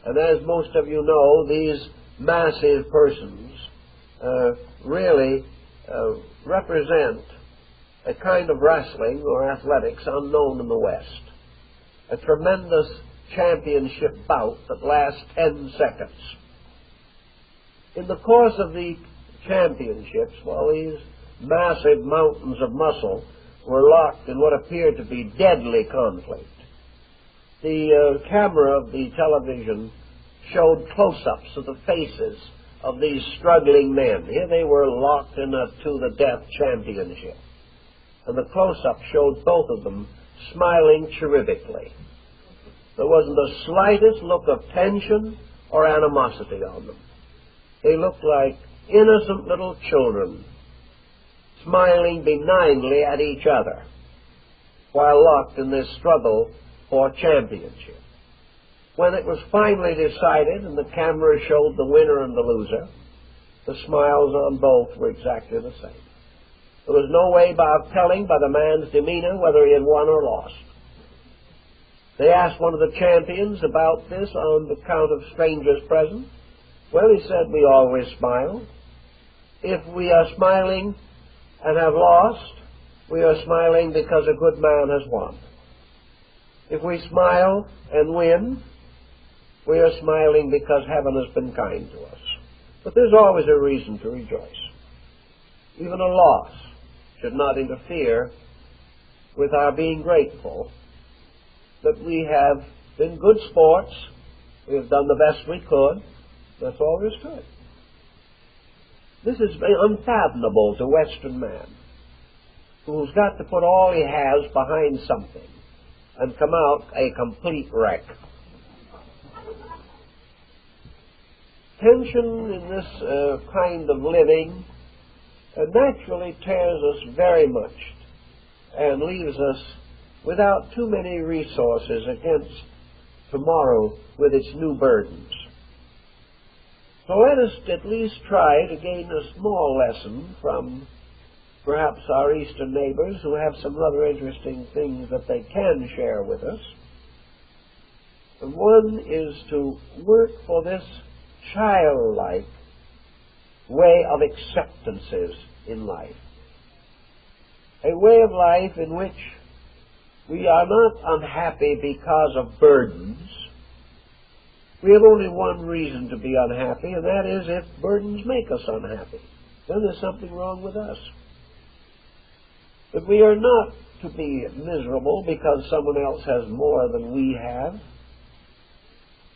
And as most of you know, these massive persons really represent a kind of wrestling or athletics unknown in the West. A tremendous championship bout that lasts 10 seconds. In the course of the championships, while these massive mountains of muscle were locked in what appeared to be deadly conflict, the camera of the television showed close-ups of the faces of these struggling men. Here they were locked in a to-the-death championship. And the close-up showed both of them smiling cherubically. There wasn't the slightest look of tension or animosity on them. They looked like innocent little children, smiling benignly at each other while locked in this struggle for championship. When it was finally decided and the camera showed the winner and the loser, the smiles on both were exactly the same. There was no way of telling by the man's demeanor whether he had won or lost. They asked one of the champions about this on account of strangers present. Well, he said, we always smile. If we are smiling and have lost, we are smiling because a good man has won. If we smile and win, we are smiling because heaven has been kind to us. But there's always a reason to rejoice. Even a loss should not interfere with our being grateful that we have been good sports, we have done the best we could. That's all there is to it. This is unfathomable to Western man, who's got to put all he has behind something and come out a complete wreck. Tension in this kind of living naturally tears us very much and leaves us without too many resources against tomorrow with its new burdens. So let us at least try to gain a small lesson from perhaps our Eastern neighbors who have some rather interesting things that they can share with us. And one is to work for this childlike way of acceptances in life. A way of life in which we are not unhappy because of burdens. We have only one reason to be unhappy, and that is if burdens make us unhappy. Then there's something wrong with us. But we are not to be miserable because someone else has more than we have.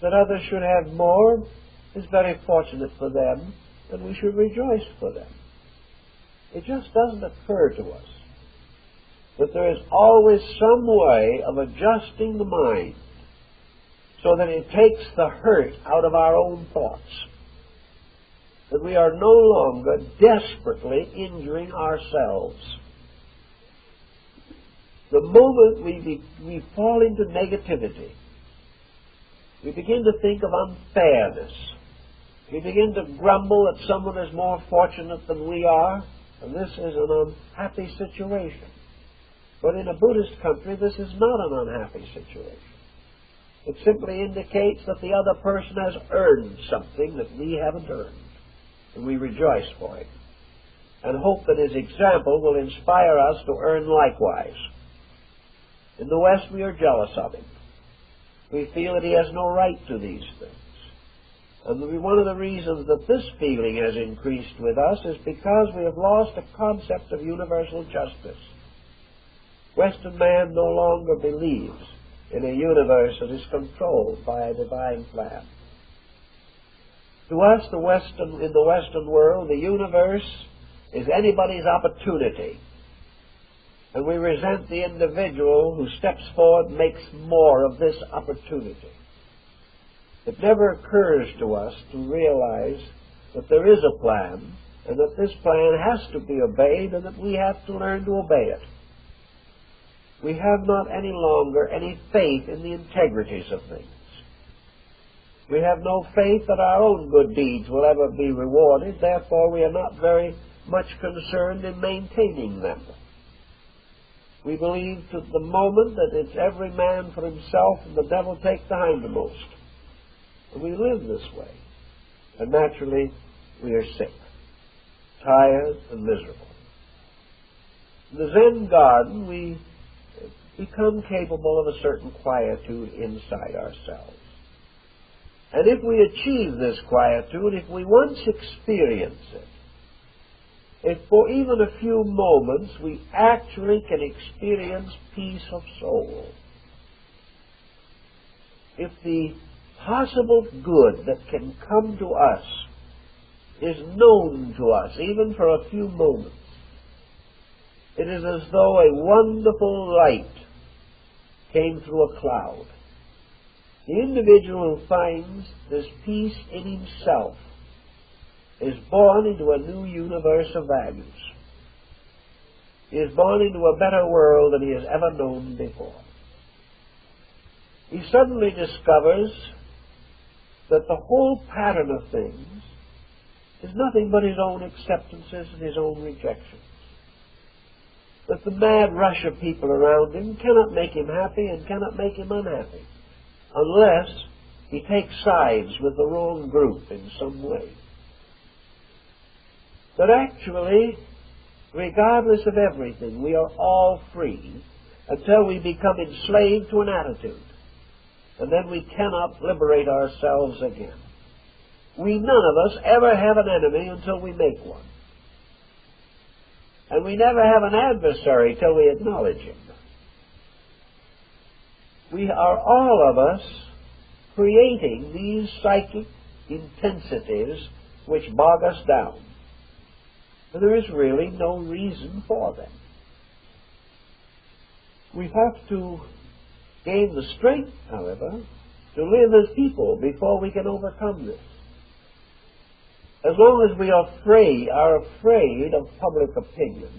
That others should have more is very fortunate for them, and we should rejoice for them. It just doesn't occur to us that there is always some way of adjusting the mind so that it takes the hurt out of our own thoughts, that we are no longer desperately injuring ourselves. The moment we fall into negativity, we begin to think of unfairness. We begin to grumble that someone is more fortunate than we are, and this is an unhappy situation. But in a Buddhist country, this is not an unhappy situation. It simply indicates that the other person has earned something that we haven't earned, and we rejoice for it, and hope that his example will inspire us to earn likewise. In the West, we are jealous of him. We feel that he has no right to these things. And one of the reasons that this feeling has increased with us is because we have lost a concept of universal justice. Western man no longer believes in a universe that is controlled by a divine plan. To us, in the Western world, the universe is anybody's opportunity. And we resent the individual who steps forward and makes more of this opportunity. It never occurs to us to realize that there is a plan, and that this plan has to be obeyed, and that we have to learn to obey it. We have not any longer any faith in the integrities of things. We have no faith that our own good deeds will ever be rewarded, therefore we are not very much concerned in maintaining them. We believe to the moment that it's every man for himself and the devil take the hindermost. And we live this way. And naturally, we are sick, tired, and miserable. In the Zen garden, we become capable of a certain quietude inside ourselves. And if we achieve this quietude, if we once experience it, if for even a few moments we actually can experience peace of soul, if the possible good that can come to us is known to us, even for a few moments, it is as though a wonderful light came through a cloud. The individual who finds this peace in himself is born into a new universe of values. He is born into a better world than he has ever known before. He suddenly discovers that the whole pattern of things is nothing but his own acceptances and his own rejections. That the mad rush of people around him cannot make him happy and cannot make him unhappy, unless he takes sides with the wrong group in some way. That actually, regardless of everything, we are all free until we become enslaved to an attitude. And then we cannot liberate ourselves again. We none of us ever have an enemy until we make one. And we never have an adversary till we acknowledge him. We are all of us creating these psychic intensities which bog us down. And there is really no reason for them. We have to gain the strength, however, to live as people before we can overcome this. As long as we are afraid of public opinion,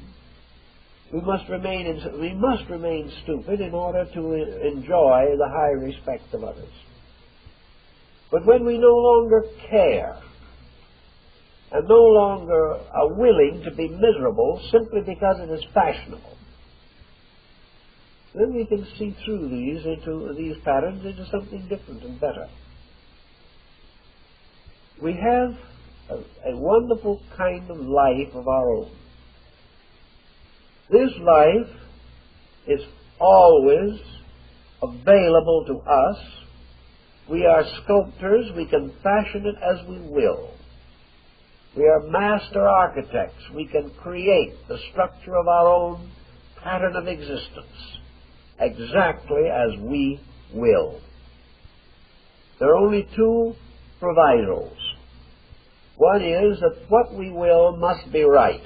we must remain stupid in order to enjoy the high respect of others. But when we no longer care and no longer are willing to be miserable simply because it is fashionable, then we can see through these patterns into something different and better. We have a wonderful kind of life of our own. This life is always available to us. We are sculptors. We can fashion it as we will. We are master architects. We can create the structure of our own pattern of existence exactly as we will. There are only two provisos. One is that what we will must be right,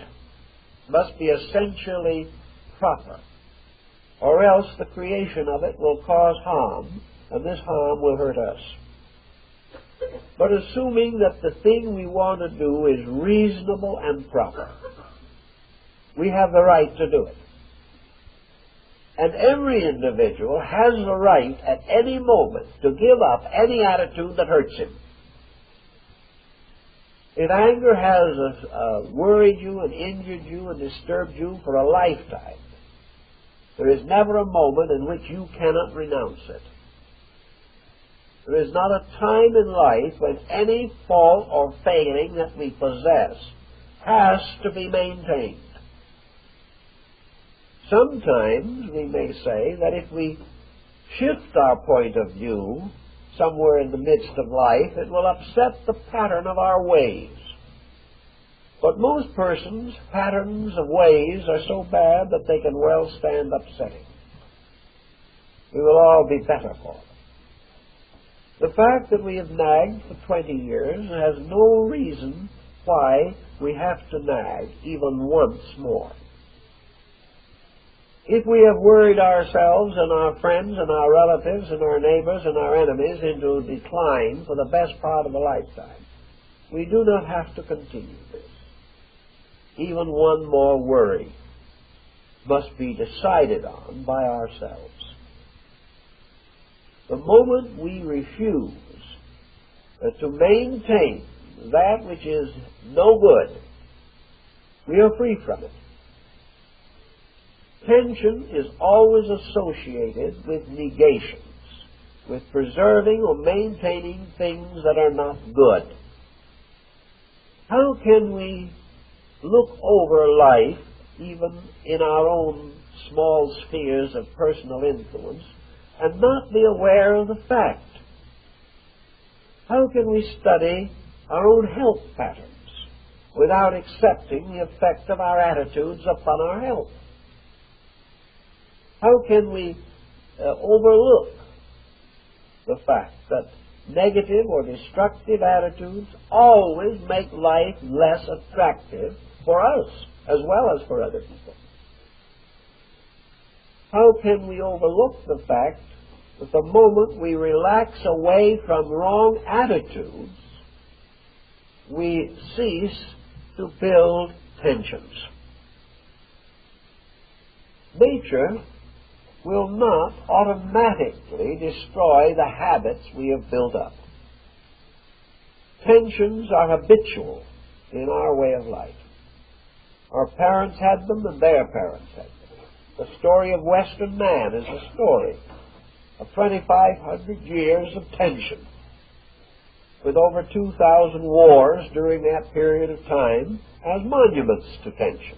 must be essentially proper, or else the creation of it will cause harm, and this harm will hurt us. But assuming that the thing we want to do is reasonable and proper, we have the right to do it. And every individual has the right at any moment to give up any attitude that hurts him. If anger has worried you and injured you and disturbed you for a lifetime, there is never a moment in which you cannot renounce it. There is not a time in life when any fault or failing that we possess has to be maintained. Sometimes we may say that if we shift our point of view somewhere in the midst of life, it will upset the pattern of our ways. But most persons' patterns of ways are so bad that they can well stand upsetting. We will all be better for it. The fact that we have nagged for 20 years has no reason why we have to nag even once more. If we have worried ourselves and our friends and our relatives and our neighbors and our enemies into decline for the best part of a lifetime, we do not have to continue this. Even one more worry must be decided on by ourselves. The moment we refuse to maintain that which is no good, we are free from it. Tension is always associated with negations, with preserving or maintaining things that are not good. How can we look over life, even in our own small spheres of personal influence, and not be aware of the fact? How can we study our own health patterns without accepting the effect of our attitudes upon our health? How can we overlook the fact that negative or destructive attitudes always make life less attractive for us as well as for other people? How can we overlook the fact that the moment we relax away from wrong attitudes, we cease to build tensions? Nature will not automatically destroy the habits we have built up. Tensions are habitual in our way of life. Our parents had them and their parents had them. The story of Western man is a story of 2,500 years of tension, with over 2,000 wars during that period of time as monuments to tension.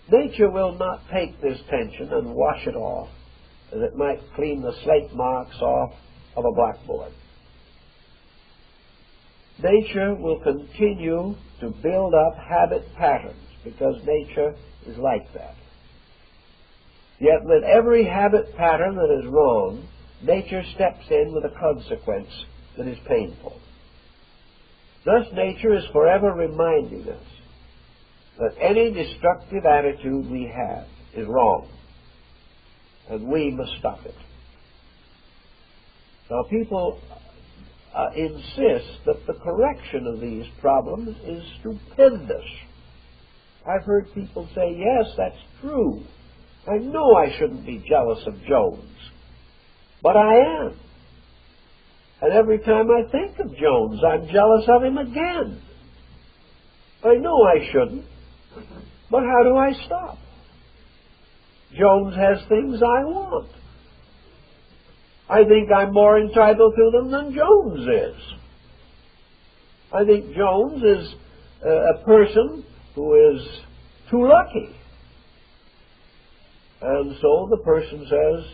Nature will not take this tension and wash it off as it might clean the slate marks off of a blackboard. Nature will continue to build up habit patterns because nature is like that. Yet with every habit pattern that is wrong, nature steps in with a consequence that is painful. Thus nature is forever reminding us that any destructive attitude we have is wrong, and we must stop it. Now people insist that the correction of these problems is stupendous. I've heard people say, yes, that's true. I know I shouldn't be jealous of Jones, but I am. And every time I think of Jones, I'm jealous of him again. I know I shouldn't, but how do I stop? Jones has things I want. I think I'm more entitled to them than Jones is. I think Jones is a person who is too lucky. And so the person says,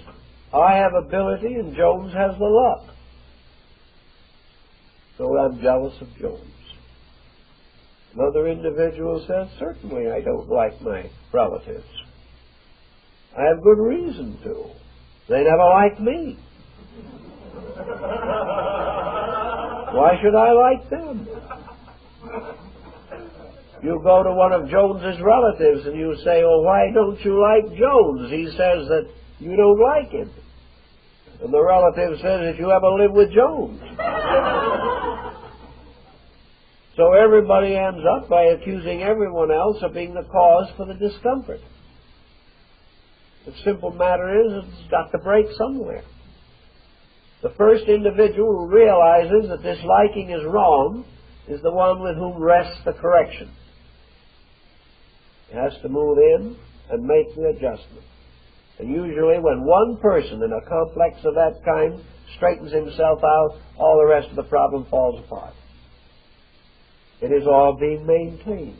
I have ability and Jones has the luck. So I'm jealous of Jones. Another individual says, certainly I don't like my relatives. I have good reason to. They never liked me. Why should I like them? You go to one of Jones's relatives and you say, oh, why don't you like Jones? He says that you don't like him. And the relative says, did you ever live with Jones? So everybody ends up by accusing everyone else of being the cause for the discomfort. The simple matter is, it's got to break somewhere. The first individual who realizes that this liking is wrong is the one with whom rests the correction. He has to move in and make the adjustment. And usually when one person in a complex of that kind straightens himself out, all the rest of the problem falls apart. It is all being maintained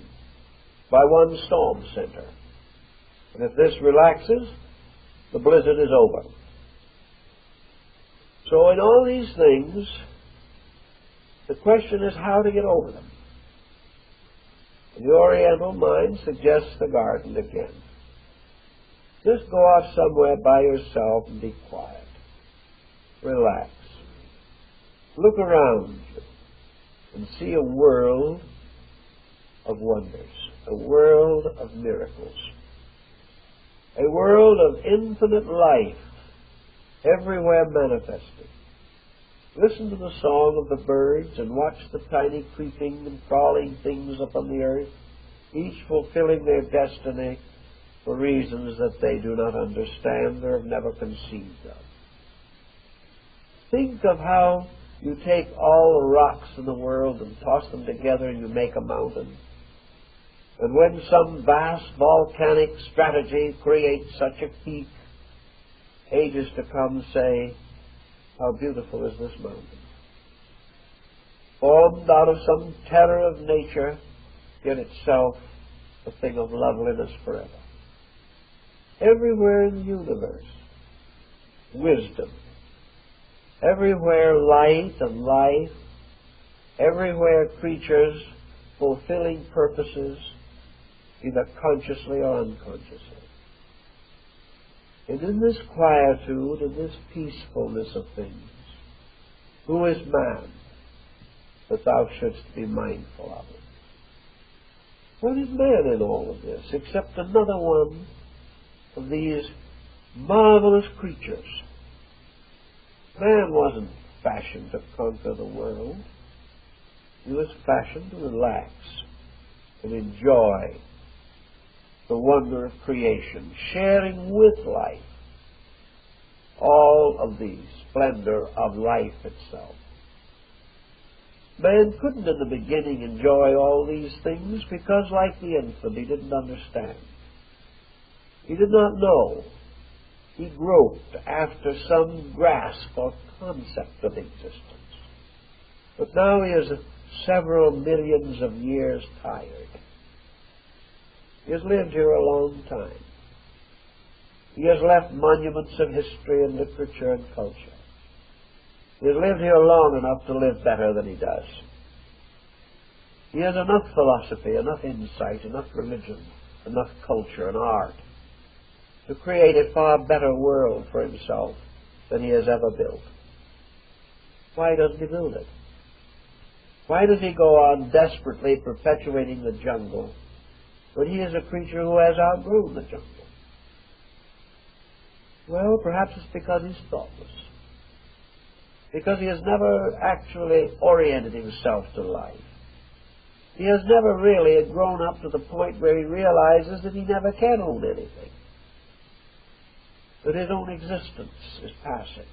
by one storm center. And if this relaxes, the blizzard is over. So in all these things, the question is how to get over them. The Oriental mind suggests the garden again. Just go off somewhere by yourself and be quiet. relax. Look around you and see a world of wonders, a world of miracles, a world of infinite life everywhere manifested. Listen to the song of the birds and watch the tiny creeping and crawling things upon the earth, each fulfilling their destiny for reasons that they do not understand or have never conceived of. Think of how you take all the rocks in the world and toss them together and you make a mountain. And when some vast volcanic strategy creates such a peak, ages to come say, how beautiful is this mountain? Formed out of some terror of nature, yet itself a thing of loveliness forever. Everywhere in the universe, wisdom. Everywhere light and life. Everywhere creatures fulfilling purposes, either consciously or unconsciously. And in this quietude, in this peacefulness of things, who is man that thou shouldst be mindful of him? What is man in all of this, except another one of these marvelous creatures? Man wasn't fashioned to conquer the world. He was fashioned to relax and enjoy the wonder of creation, sharing with life all of the splendor of life itself. Man couldn't in the beginning enjoy all these things because, like the infant, he didn't understand. He did not know. He groped after some grasp or concept of existence. But now he is several millions of years tired. He has lived here a long time. He has left monuments of history and literature and culture. He has lived here long enough to live better than he does. He has enough philosophy, enough insight, enough religion, enough culture and art to create a far better world for himself than he has ever built. Why doesn't he build it? Why does he go on desperately perpetuating the jungle when he is a creature who has outgrown the jungle? Well, perhaps it's because he's thoughtless. Because he has never actually oriented himself to life. He has never really grown up to the point where he realizes that he never can own anything. That his own existence is passing.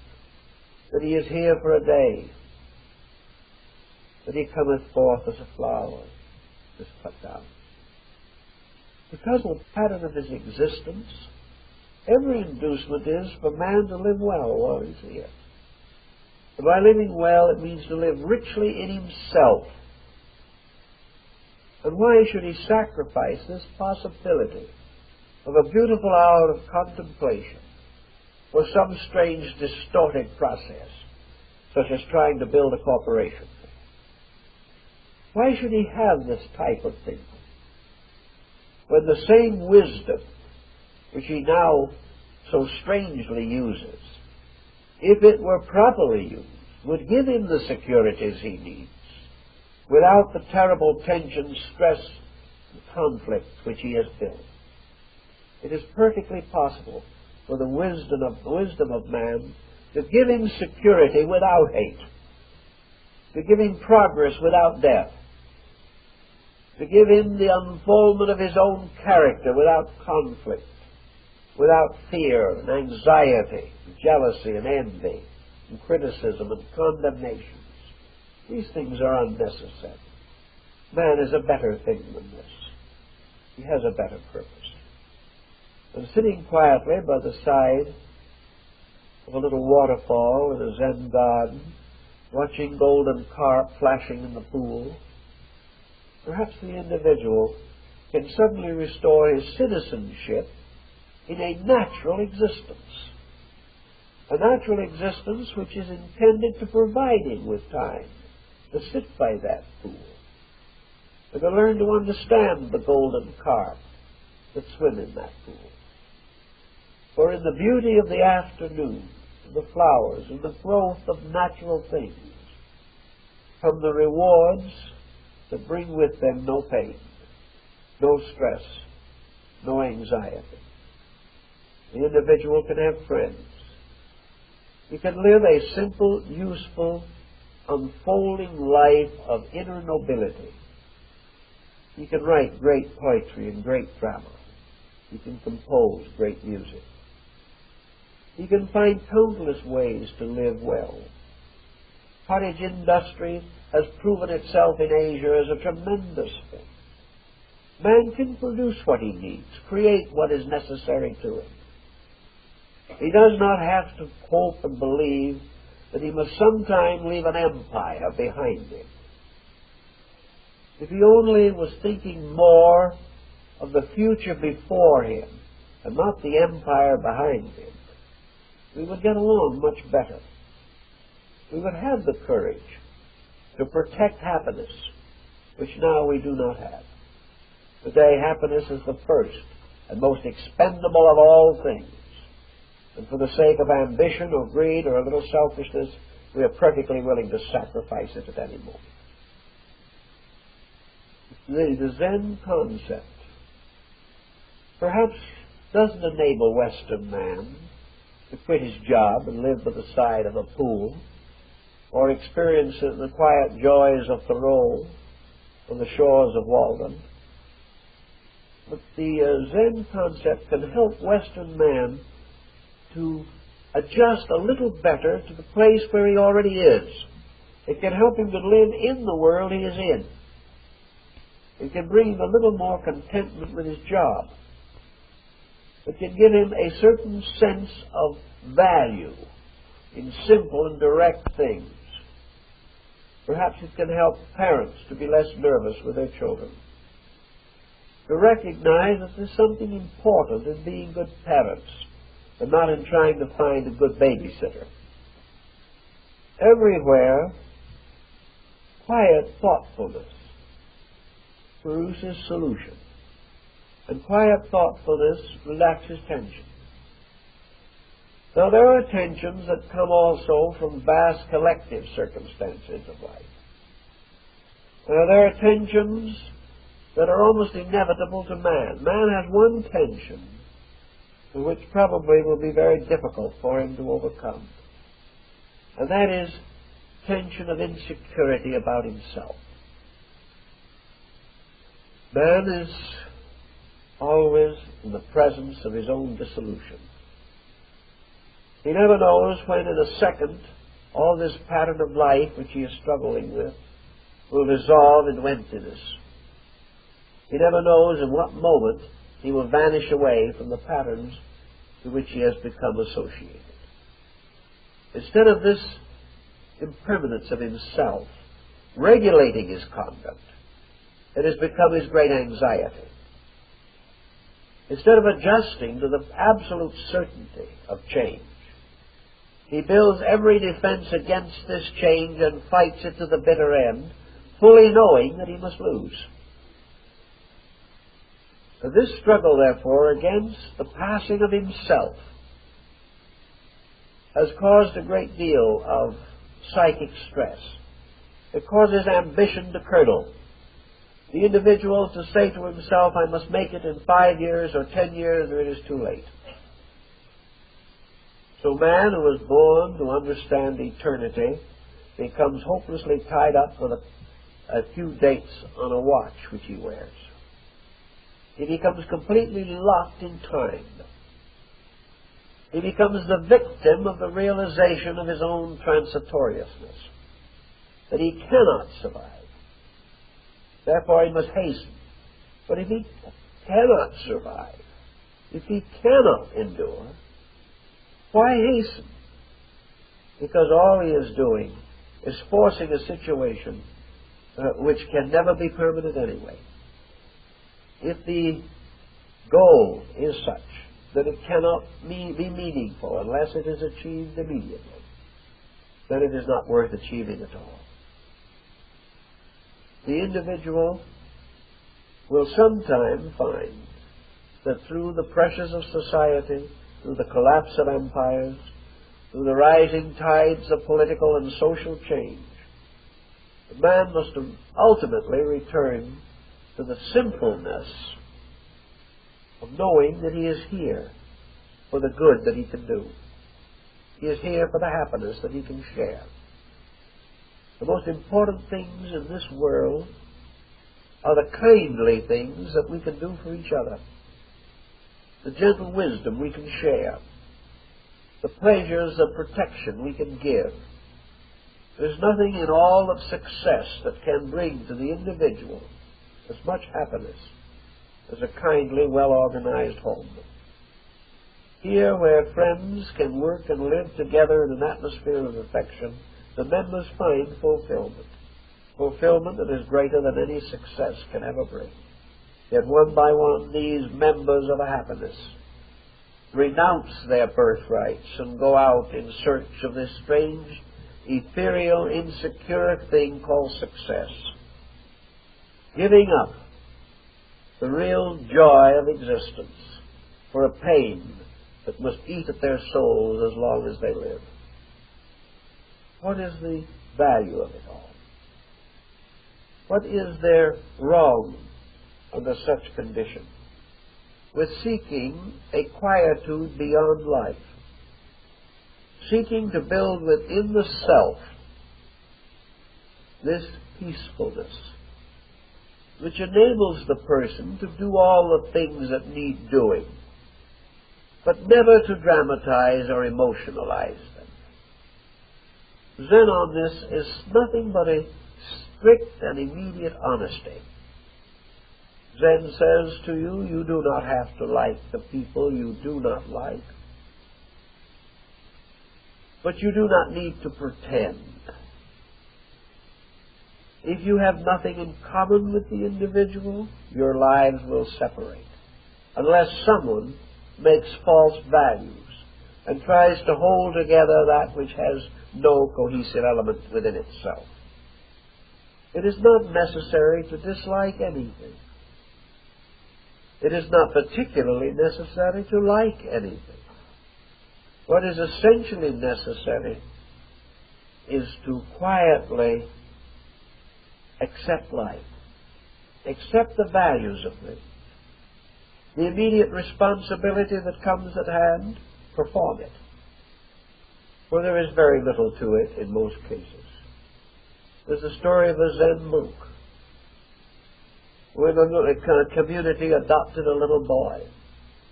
That he is here for a day. That he cometh forth as a flower is cut down. Because of the pattern of his existence, every inducement is for man to live well while he's here. And by living well, it means to live richly in himself. And why should he sacrifice this possibility of a beautiful hour of contemplation for some strange distorted process, such as trying to build a corporation? Why should he have this type of thing when the same wisdom which he now so strangely uses, if it were properly used, would give him the securities he needs without the terrible tension, stress, and conflict which he has built? It is perfectly possible for the wisdom of man to give him security without hate, to give him progress without death, to give him the unfoldment of his own character without conflict, without fear and anxiety, jealousy and envy, and criticism and condemnations. These things are unnecessary. Man is a better thing than this. He has a better purpose. And sitting quietly by the side of a little waterfall in a Zen garden, watching golden carp flashing in the pool, perhaps the individual can suddenly restore his citizenship in a natural existence. A natural existence which is intended to provide him with time to sit by that pool and to learn to understand the golden carp that swim in that pool. For in the beauty of the afternoon, the flowers, and the growth of natural things, from the rewards that bring with them no pain, no stress, no anxiety. The individual can have friends. He can live a simple, useful, unfolding life of inner nobility. He can write great poetry and great drama. He can compose great music. He can find countless ways to live well. Cottage industry has proven itself in Asia as a tremendous thing. Man can produce what he needs, create what is necessary to him. He does not have to hope and believe that he must sometime leave an empire behind him. If he only was thinking more of the future before him and not the empire behind him, we would get along much better. We would have the courage to protect happiness, which now we do not have. Today, happiness is the first and most expendable of all things. And for the sake of ambition or greed or a little selfishness, we are perfectly willing to sacrifice it at any moment. The Zen concept perhaps doesn't enable Western man to quit his job and live by the side of a pool, or experience the quiet joys of Thoreau on the shores of Walden. But the Zen concept can help Western man to adjust a little better to the place where he already is. It can help him to live in the world he is in. It can bring him a little more contentment with his job. It can give him a certain sense of value in simple and direct things. Perhaps it can help parents to be less nervous with their children, to recognize that there's something important in being good parents and not in trying to find a good babysitter. Everywhere, quiet thoughtfulness produces solution, and quiet thoughtfulness relaxes tension. Now, there are tensions that come also from vast collective circumstances of life. Now, there are tensions that are almost inevitable to man. Man has one tension which probably will be very difficult for him to overcome, and that is tension of insecurity about himself. Man is always in the presence of his own dissolution. He never knows when in a second all this pattern of life which he is struggling with will dissolve into emptiness. He never knows in what moment he will vanish away from the patterns to which he has become associated. Instead of this impermanence of himself regulating his conduct, it has become his great anxiety. Instead of adjusting to the absolute certainty of change, he builds every defense against this change and fights it to the bitter end, fully knowing that he must lose. This struggle, therefore, against the passing of himself has caused a great deal of psychic stress. It causes ambition to curdle. The individual to say to himself, I must make it in 5 years or 10 years, or it is too late. So man who was born to understand eternity becomes hopelessly tied up with a few dates on a watch which he wears. He becomes completely locked in time. He becomes the victim of the realization of his own transitoriousness, that he cannot survive. Therefore he must hasten. But if he cannot survive, if he cannot endure, why hasten? Because all he is doing is forcing a situation which can never be permanent anyway. If the goal is such that it cannot be meaningful unless it is achieved immediately, then it is not worth achieving at all. The individual will sometime find that through the pressures of society, through the collapse of empires, through the rising tides of political and social change, the man must ultimately return to the simpleness of knowing that he is here for the good that he can do. He is here for the happiness that he can share. The most important things in this world are the kindly things that we can do for each other, the gentle wisdom we can share, the pleasures of protection we can give. There's nothing in all of success that can bring to the individual as much happiness as a kindly, well-organized home. Here, where friends can work and live together in an atmosphere of affection, the members find fulfillment. Fulfillment that is greater than any success can ever bring. Yet one by one, these members of a happiness renounce their birthrights and go out in search of this strange, ethereal, insecure thing called success, giving up the real joy of existence for a pain that must eat at their souls as long as they live. What is the value of it all? What is there wrong under such condition with seeking a quietude beyond life, seeking to build within the self this peacefulness which enables the person to do all the things that need doing, but never to dramatize or emotionalize them? Zen on this is nothing but a strict and immediate honesty. Zen says to you, you do not have to like the people you do not like, but you do not need to pretend. If you have nothing in common with the individual, your lives will separate, unless someone makes false values and tries to hold together that which has no cohesive element within itself. It is not necessary to dislike anything. It is not particularly necessary to like anything. What is essentially necessary is to quietly accept life, accept the values of things, the immediate responsibility that comes at hand, perform it. For there is very little to it in most cases. There's a story of a Zen monk when a community adopted a little boy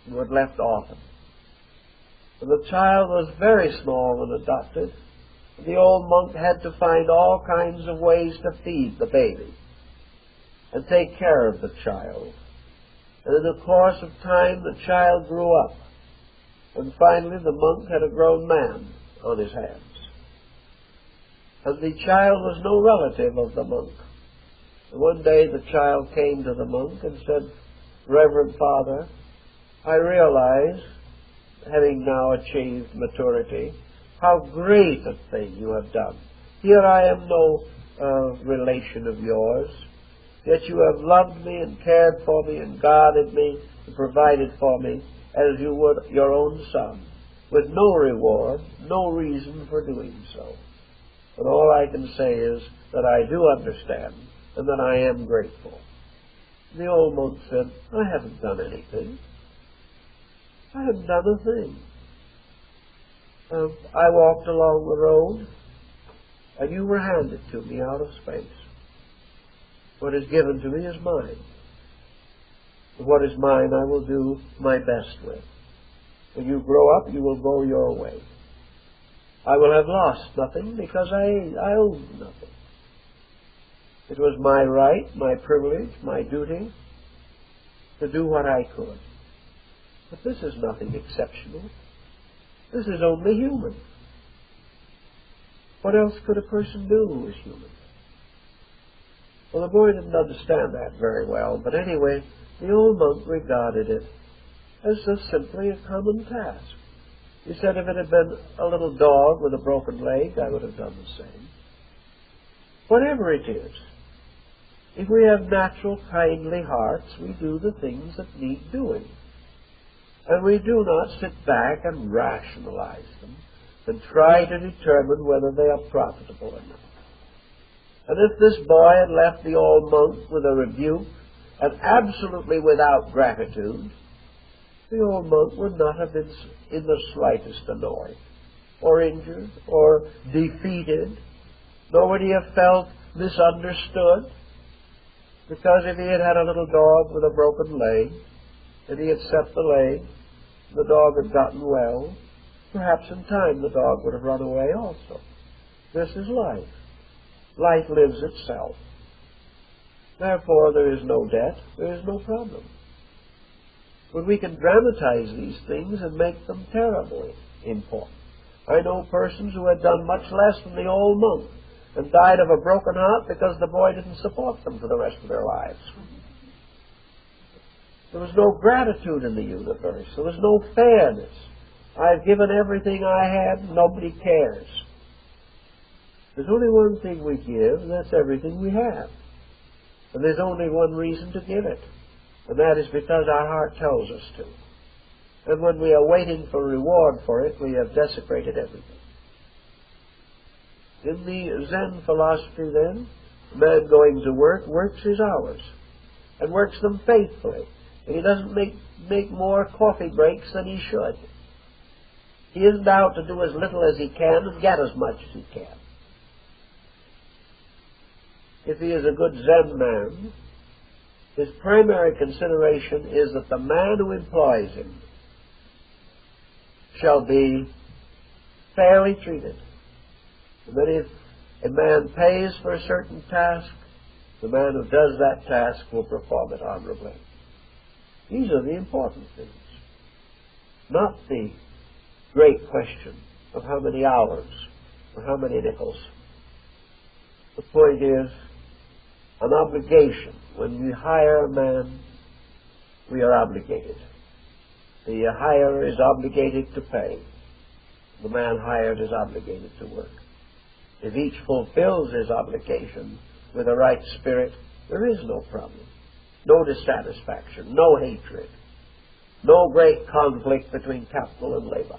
who had left orphan. And the child was very small when adopted. The old monk had to find all kinds of ways to feed the baby and take care of the child. And in the course of time, the child grew up. And finally, the monk had a grown man on his hands. And the child was no relative of the monk. And one day, the child came to the monk and said, Reverend Father, I realize, having now achieved maturity, how great a thing you have done. Here I am no relation of yours, yet you have loved me and cared for me and guarded me and provided for me as you would your own son, with no reward, no reason for doing so. But all I can say is that I do understand and that I am grateful. The old monk said, I haven't done anything. I haven't done a thing. I walked along the road, and you were handed to me out of space. What is given to me is mine. What is mine I will do my best with. When you grow up, you will go your way. I will have lost nothing because I owned nothing. It was my right, my privilege, my duty to do what I could. But this is nothing exceptional. This is only human. What else could a person do who is human? Well, the boy didn't understand that very well, but anyway, the old monk regarded it as just simply a common task. He said if it had been a little dog with a broken leg, I would have done the same. Whatever it is, if we have natural, kindly hearts, we do the things that need doing. And we do not sit back and rationalize them and try to determine whether they are profitable or not. And if this boy had left the old monk with a rebuke and absolutely without gratitude, the old monk would not have been in the slightest annoyed or injured or defeated, nor would he have felt misunderstood, because if he had had a little dog with a broken leg, and he had set the leg, the dog had gotten well, perhaps in time the dog would have run away also. This is life. Life lives itself. Therefore, there is no debt, there is no problem. But we can dramatize these things and make them terribly important. I know persons who had done much less than the old monk and died of a broken heart because the boy didn't support them for the rest of their lives. There was no gratitude in the universe. There was no fairness. I've given everything I had, nobody cares. There's only one thing we give, and that's everything we have. And there's only one reason to give it, and that is because our heart tells us to. And when we are waiting for reward for it, we have desecrated everything. In the Zen philosophy, then, the man going to work works his hours, and works them faithfully. And he doesn't make more coffee breaks than he should. He isn't out to do as little as he can and get as much as he can. If he is a good Zen man, his primary consideration is that the man who employs him shall be fairly treated. And that if a man pays for a certain task, the man who does that task will perform it honorably. These are the important things, not the great question of how many hours or how many nickels. The point is an obligation. When we hire a man, we are obligated. The hirer is obligated to pay. The man hired is obligated to work. If each fulfills his obligation with a right spirit, there is no problem, no dissatisfaction, no hatred, no great conflict between capital and labor.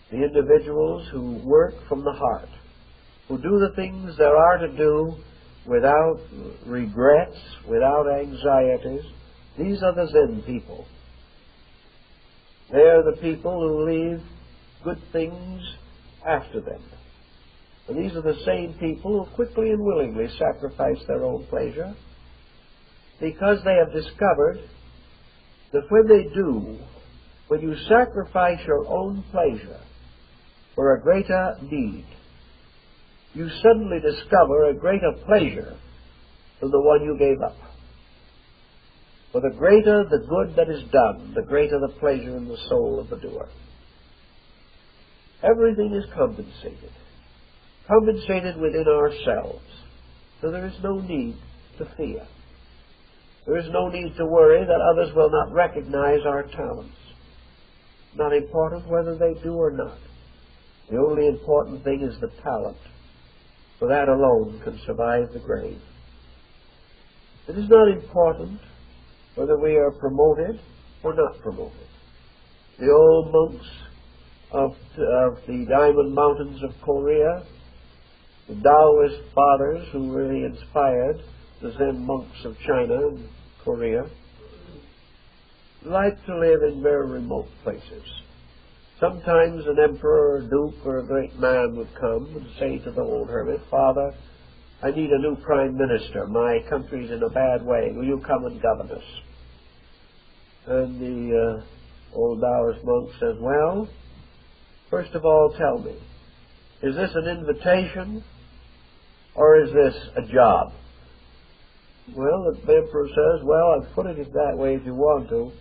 The individuals who work from the heart, who do the things there are to do without regrets, without anxieties, these are the Zen people. They are the people who leave good things after them. And these are the same people who quickly and willingly sacrifice their own pleasure, because they have discovered that when they do, when you sacrifice your own pleasure for a greater need, you suddenly discover a greater pleasure than the one you gave up. For the greater the good that is done, the greater the pleasure in the soul of the doer. Everything is compensated within ourselves, so there is no need to fear. There is no need to worry that others will not recognize our talents. Not important whether they do or not. The only important thing is the talent, for that alone can survive the grave. It is not important whether we are promoted or not promoted. The old monks of the Diamond Mountains of Korea, the Taoist fathers who really inspired the Zen monks of China and Korea, like to live in very remote places. Sometimes an emperor or duke or a great man would come and say to the old hermit, "Father, I need a new prime minister. My country's in a bad way. Will you come and govern us?" And the old Taoist monk says, "Well, first of all, tell me, is this an invitation or is this a job?" Well, the emperor says, "Well, I've put it that way if you want to.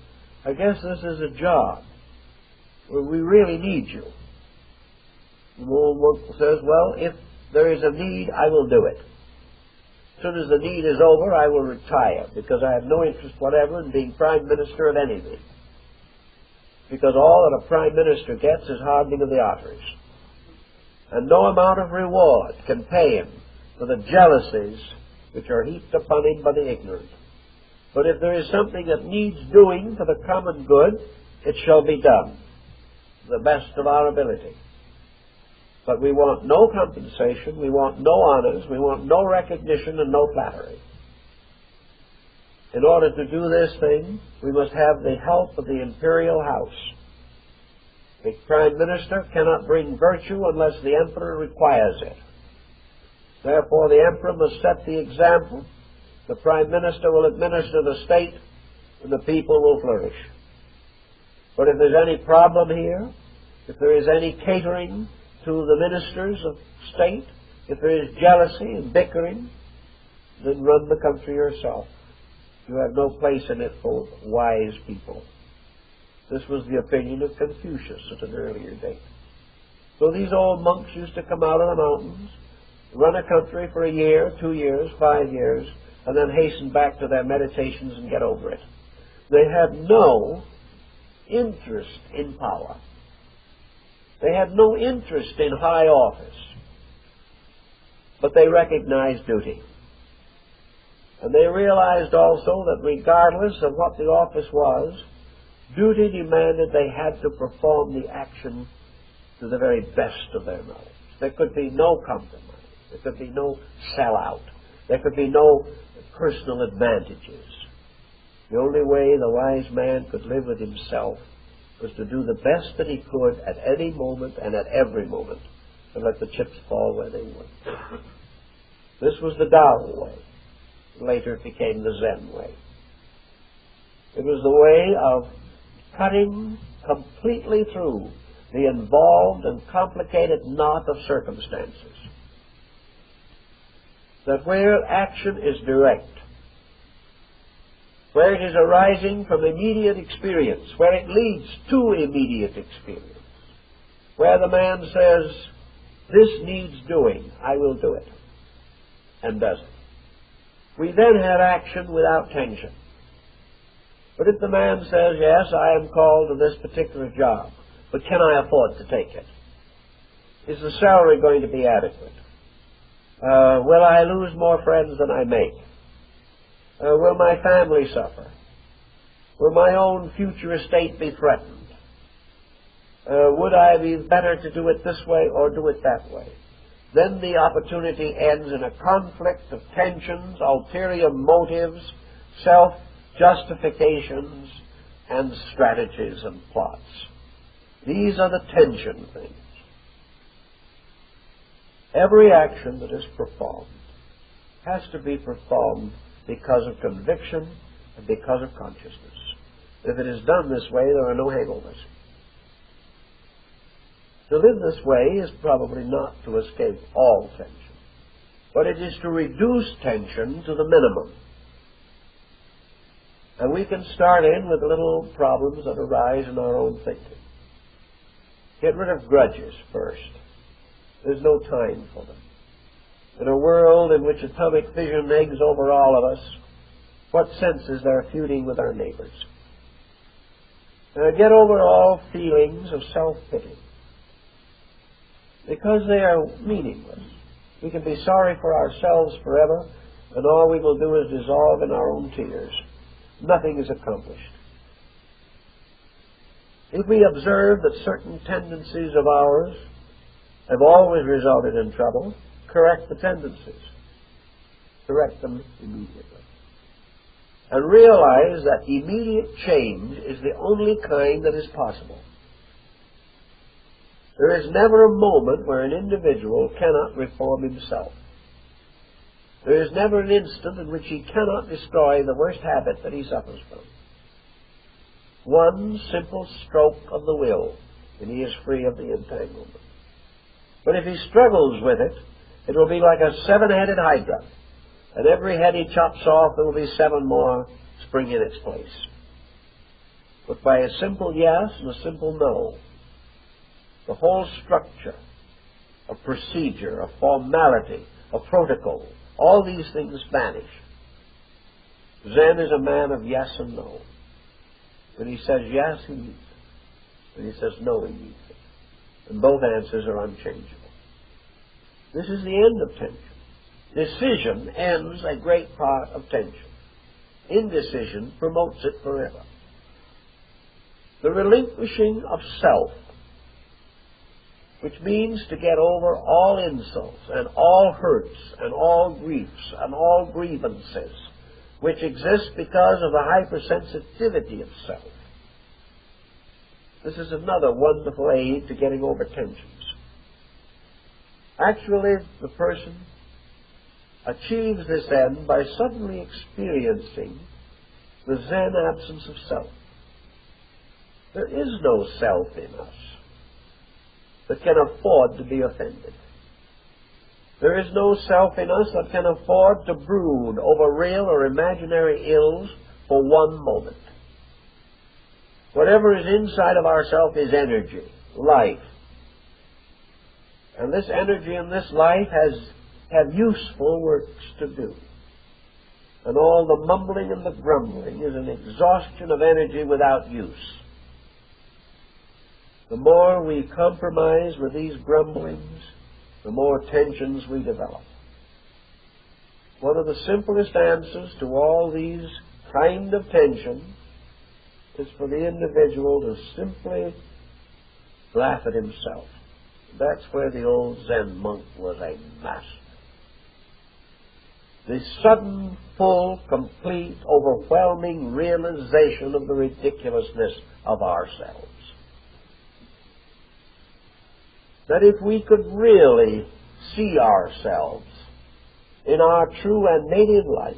I guess this is a job. We really need you." The old monk says, "Well, if there is a need, I will do it. As soon as the need is over, I will retire, because I have no interest whatever in being prime minister of anything. Because all that a prime minister gets is hardening of the arteries. And no amount of reward can pay him for the jealousies which are heaped upon him by the ignorant. But if there is something that needs doing for the common good, it shall be done. the best of our ability. But we want no compensation, we want no honors, we want no recognition and no flattery. In order to do this thing, we must have the help of the imperial house. The prime minister cannot bring virtue unless the emperor requires it. Therefore, the emperor must set the example. The prime minister will administer the state, and the people will flourish. But if there's any problem here, if there is any catering to the ministers of state, if there is jealousy and bickering, then run the country yourself. You have no place in it for wise people. This was the opinion of Confucius at an earlier date. So these old monks used to come out of the mountains, run a country for a year, 2 years, 5 years, and then hasten back to their meditations and get over it. They had no interest in power. They had no interest in high office. But they recognized duty. And they realized also that regardless of what the office was, duty demanded they had to perform the action to the very best of their knowledge. There could be no compromise. There could be no sellout. There could be no personal advantages. The only way the wise man could live with himself was to do the best that he could at any moment and at every moment, and let the chips fall where they would. This was the Tao way. Later it became the Zen way. It was the way of cutting completely through the involved and complicated knot of circumstances. That where action is direct, where it is arising from immediate experience, where it leads to immediate experience, where the man says, this needs doing, I will do it, and does it. We then have action without tension. But if the man says, yes, I am called to this particular job, but can I afford to take it? Is the salary going to be adequate? Will I lose more friends than I make? Will my family suffer? Will my own future estate be threatened? Would I be better to do it this way or do it that way? Then the opportunity ends in a conflict of tensions, ulterior motives, self-justifications, and strategies and plots. These are the tension things. Every action that is performed has to be performed because of conviction and because of consciousness. If it is done this way, there are no hangovers. To live this way is probably not to escape all tension, but it is to reduce tension to the minimum. And we can start in with little problems that arise in our own thinking. Get rid of grudges first. There's no time for them. In a world in which atomic fission eggs over all of us, what sense is there feuding with our neighbors? Get over all feelings of self-pity, because they are meaningless. We can be sorry for ourselves forever, and all we will do is dissolve in our own tears. Nothing is accomplished. If we observe that certain tendencies of ours have always resulted in trouble, correct the tendencies. Correct them immediately. And realize that immediate change is the only kind that is possible. There is never a moment where an individual cannot reform himself. There is never an instant in which he cannot destroy the worst habit that he suffers from. One simple stroke of the will, and he is free of the entanglement. But if he struggles with it, it will be like a 7-headed hydra. And every head he chops off, there will be 7 more spring in its place. But by a simple yes and a simple no, the whole structure of procedure, of formality, of protocol, all these things vanish. Zen is a man of yes and no. When he says yes, he means it. When he says no, he means it. And both answers are unchangeable. This is the end of tension. Decision ends a great part of tension. Indecision promotes it forever. The relinquishing of self which means to get over all insults and all hurts and all griefs and all grievances which exist because of the hypersensitivity of self. This is another wonderful aid to getting over tensions. Actually, the person achieves this end by suddenly experiencing the Zen absence of self. There is no self in us that can afford to be offended. There is no self in us that can afford to brood over real or imaginary ills for one moment. Whatever is inside of ourself is energy, life. And this energy and this life have useful works to do. And all the mumbling and the grumbling is an exhaustion of energy without use. The more we compromise with these grumblings, the more tensions we develop. One of the simplest answers to all these kind of tensions is for the individual to simply laugh at himself. That's where the old Zen monk was a master. The sudden, full, complete, overwhelming realization of the ridiculousness of ourselves. That if we could really see ourselves in our true and native light,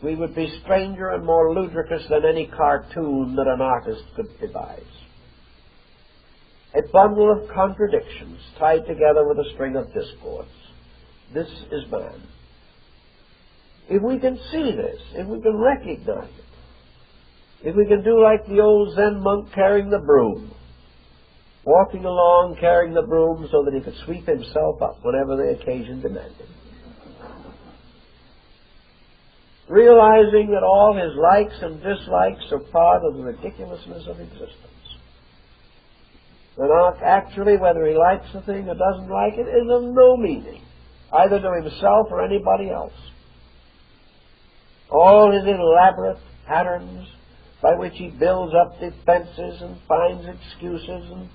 we would be stranger and more ludicrous than any cartoon that an artist could devise. A bundle of contradictions tied together with a string of discords. This is man. If we can see this, if we can recognize it, if we can do like the old Zen monk carrying the broom, walking along carrying the broom so that he could sweep himself up whenever the occasion demanded, realizing that all his likes and dislikes are part of the ridiculousness of existence. And actually, whether he likes a thing or doesn't like it is of no meaning, either to himself or anybody else. All his elaborate patterns by which he builds up defenses and finds excuses and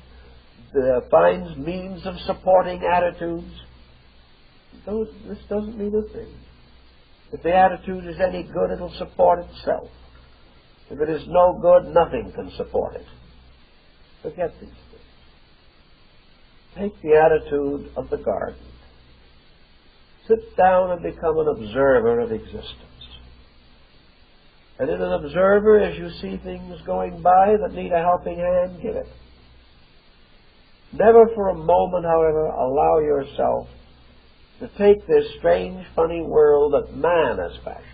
finds means of supporting attitudes, this doesn't mean a thing. If the attitude is any good, it'll support itself. If it is no good, nothing can support it. Forget these things. Take the attitude of the garden. Sit down and become an observer of existence. And in an observer, as you see things going by that need a helping hand, give it. Never for a moment, however, allow yourself to take this strange, funny world that man has fashioned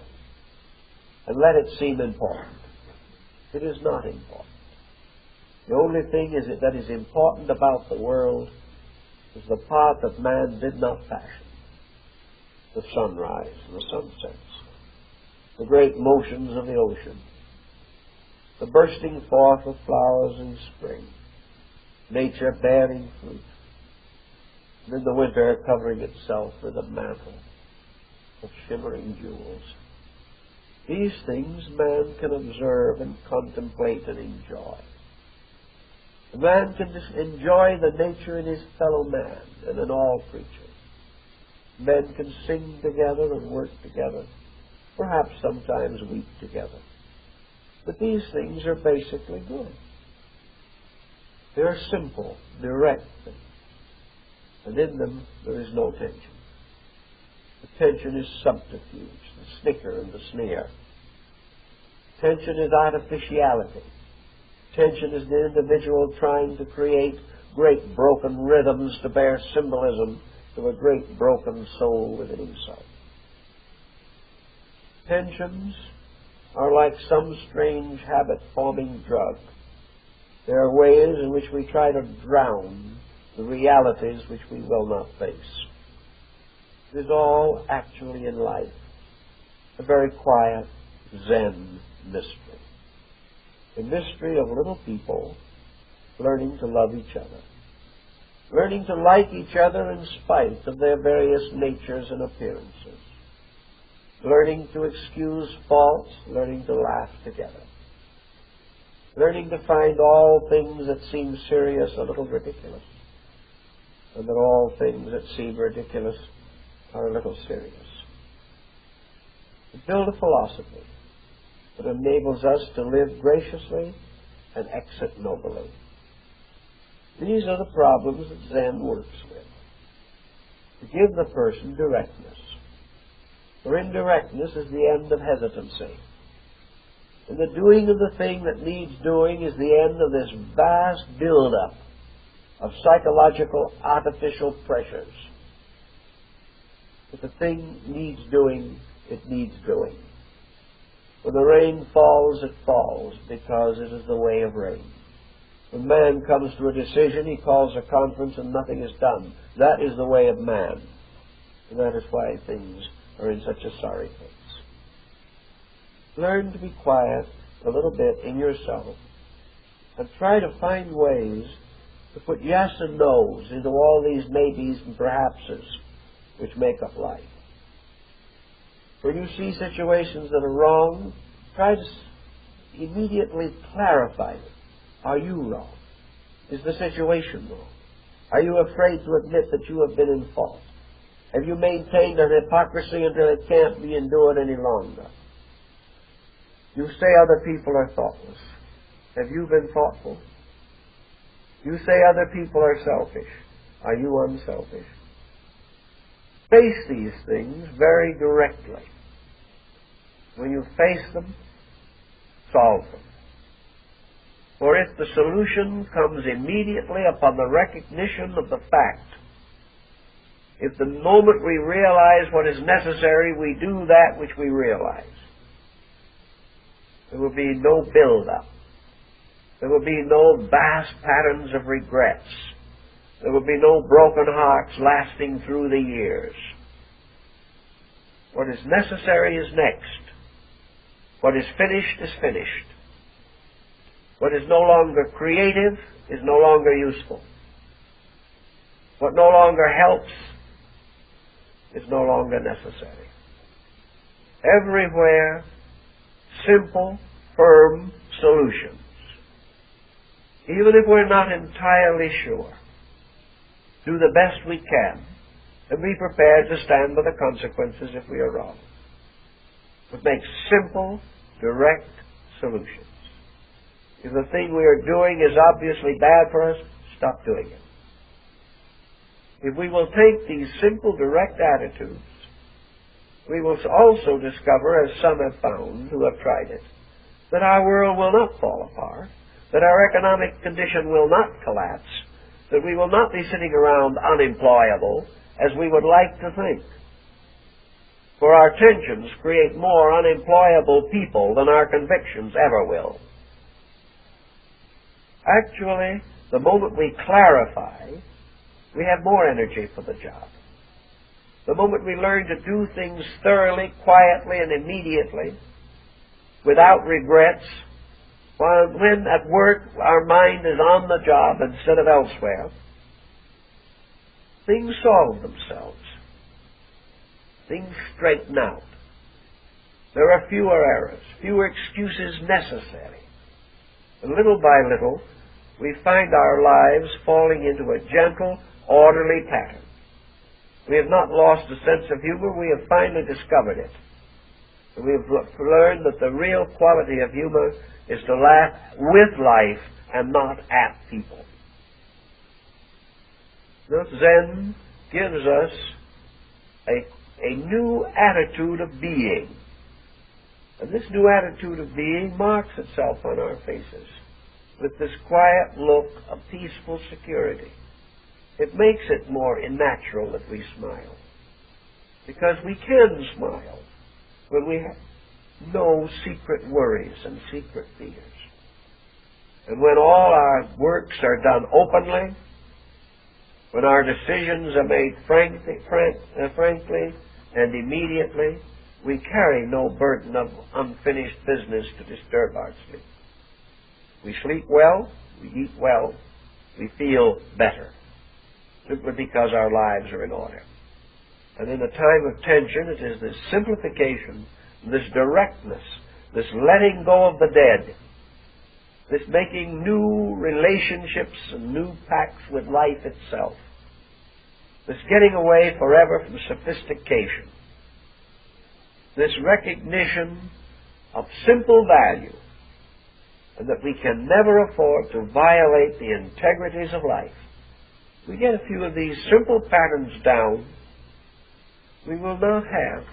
and let it seem important. It is not important. The only thing that is important about the world is the part that man did not fashion. The sunrise and the sunsets, the great motions of the ocean, the bursting forth of flowers in spring, nature bearing fruit, and in the winter covering itself with a mantle of shimmering jewels. These things man can observe and contemplate and enjoy. A man can enjoy the nature in his fellow man and in all creatures. Men can sing together and work together, perhaps sometimes weep together. But these things are basically good. They are simple, direct things, and in them there is no tension. The tension is subterfuge, the snicker and the sneer. Tension is artificiality. Tension is the individual trying to create great broken rhythms to bear symbolism to a great broken soul within himself. Tensions are like some strange habit-forming drug. There are ways in which we try to drown the realities which we will not face. It is all actually in life a very quiet Zen mystery. A mystery of little people learning to love each other, learning to like each other in spite of their various natures and appearances, learning to excuse faults, learning to laugh together, learning to find all things that seem serious a little ridiculous, and that all things that seem ridiculous are a little serious. To build a philosophy that enables us to live graciously and exit nobly. These are the problems that Zen works with. To give the person directness. For indirectness is the end of hesitancy. And the doing of the thing that needs doing is the end of this vast build-up of psychological artificial pressures. If the thing needs doing, it needs doing. When the rain falls, it falls, because it is the way of rain. When man comes to a decision, he calls a conference and nothing is done. That is the way of man. And that is why things are in such a sorry case. Learn to be quiet a little bit in yourself and try to find ways to put yes and no's into all these maybes and perhapses which make up life. When you see situations that are wrong, try to immediately clarify them. Are you wrong? Is the situation wrong? Are you afraid to admit that you have been in fault? Have you maintained an hypocrisy until it can't be endured any longer? You say other people are thoughtless. Have you been thoughtful? You say other people are selfish. Are you unselfish? Face these things very directly. When you face them, solve them. For if the solution comes immediately upon the recognition of the fact, if the moment we realize what is necessary, we do that which we realize, there will be no build-up. There will be no vast patterns of regrets. There will be no broken hearts lasting through the years. What is necessary is next. What is finished is finished. What is no longer creative is no longer useful. What no longer helps is no longer necessary. Everywhere, simple, firm solutions. Even if we're not entirely sure, do the best we can and be prepared to stand by the consequences if we are wrong. But make simple, direct solutions. If the thing we are doing is obviously bad for us, stop doing it. If we will take these simple, direct attitudes, we will also discover, as some have found who have tried it, that our world will not fall apart, that our economic condition will not collapse, that we will not be sitting around unemployable as we would like to think. For our tensions create more unemployable people than our convictions ever will. Actually, the moment we clarify, we have more energy for the job. The moment we learn to do things thoroughly, quietly, and immediately, without regrets, when at work our mind is on the job instead of elsewhere, things solve themselves. Things straighten out. There are fewer errors, fewer excuses necessary. And little by little, we find our lives falling into a gentle, orderly pattern. We have not lost a sense of humor. We have finally discovered it. And we have learned that the real quality of humor is to laugh with life and not at people. Now, Zen gives us a new attitude of being. And this new attitude of being marks itself on our faces with this quiet look of peaceful security. It makes it more unnatural that we smile, because we can smile when we have no secret worries and secret fears. And when all our works are done openly, when our decisions are made frankly and immediately, we carry no burden of unfinished business to disturb our sleep. We sleep well, we eat well, we feel better, simply because our lives are in order. And in a time of tension, it is this simplification, this directness, this letting go of the dead, this making new relationships and new pacts with life itself, this getting away forever from sophistication, this recognition of simple value, and that we can never afford to violate the integrities of life. We get a few of these simple patterns down, we will not have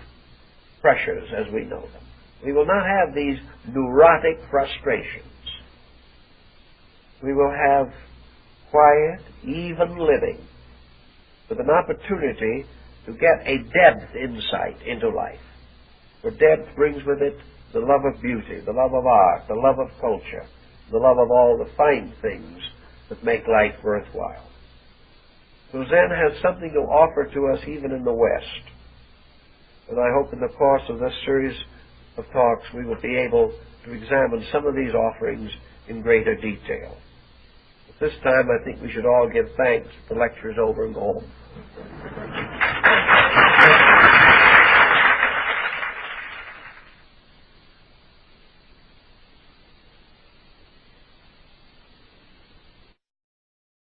pressures as we know them. We will not have these neurotic frustrations. We will have quiet, even living, with an opportunity to get a depth insight into life. For depth brings with it the love of beauty, the love of art, the love of culture, the love of all the fine things that make life worthwhile. So Zen has something to offer to us even in the West. And I hope in the course of this series of talks we will be able to examine some of these offerings in greater detail. At this time I think we should all give thanks. The lecture is over and go home.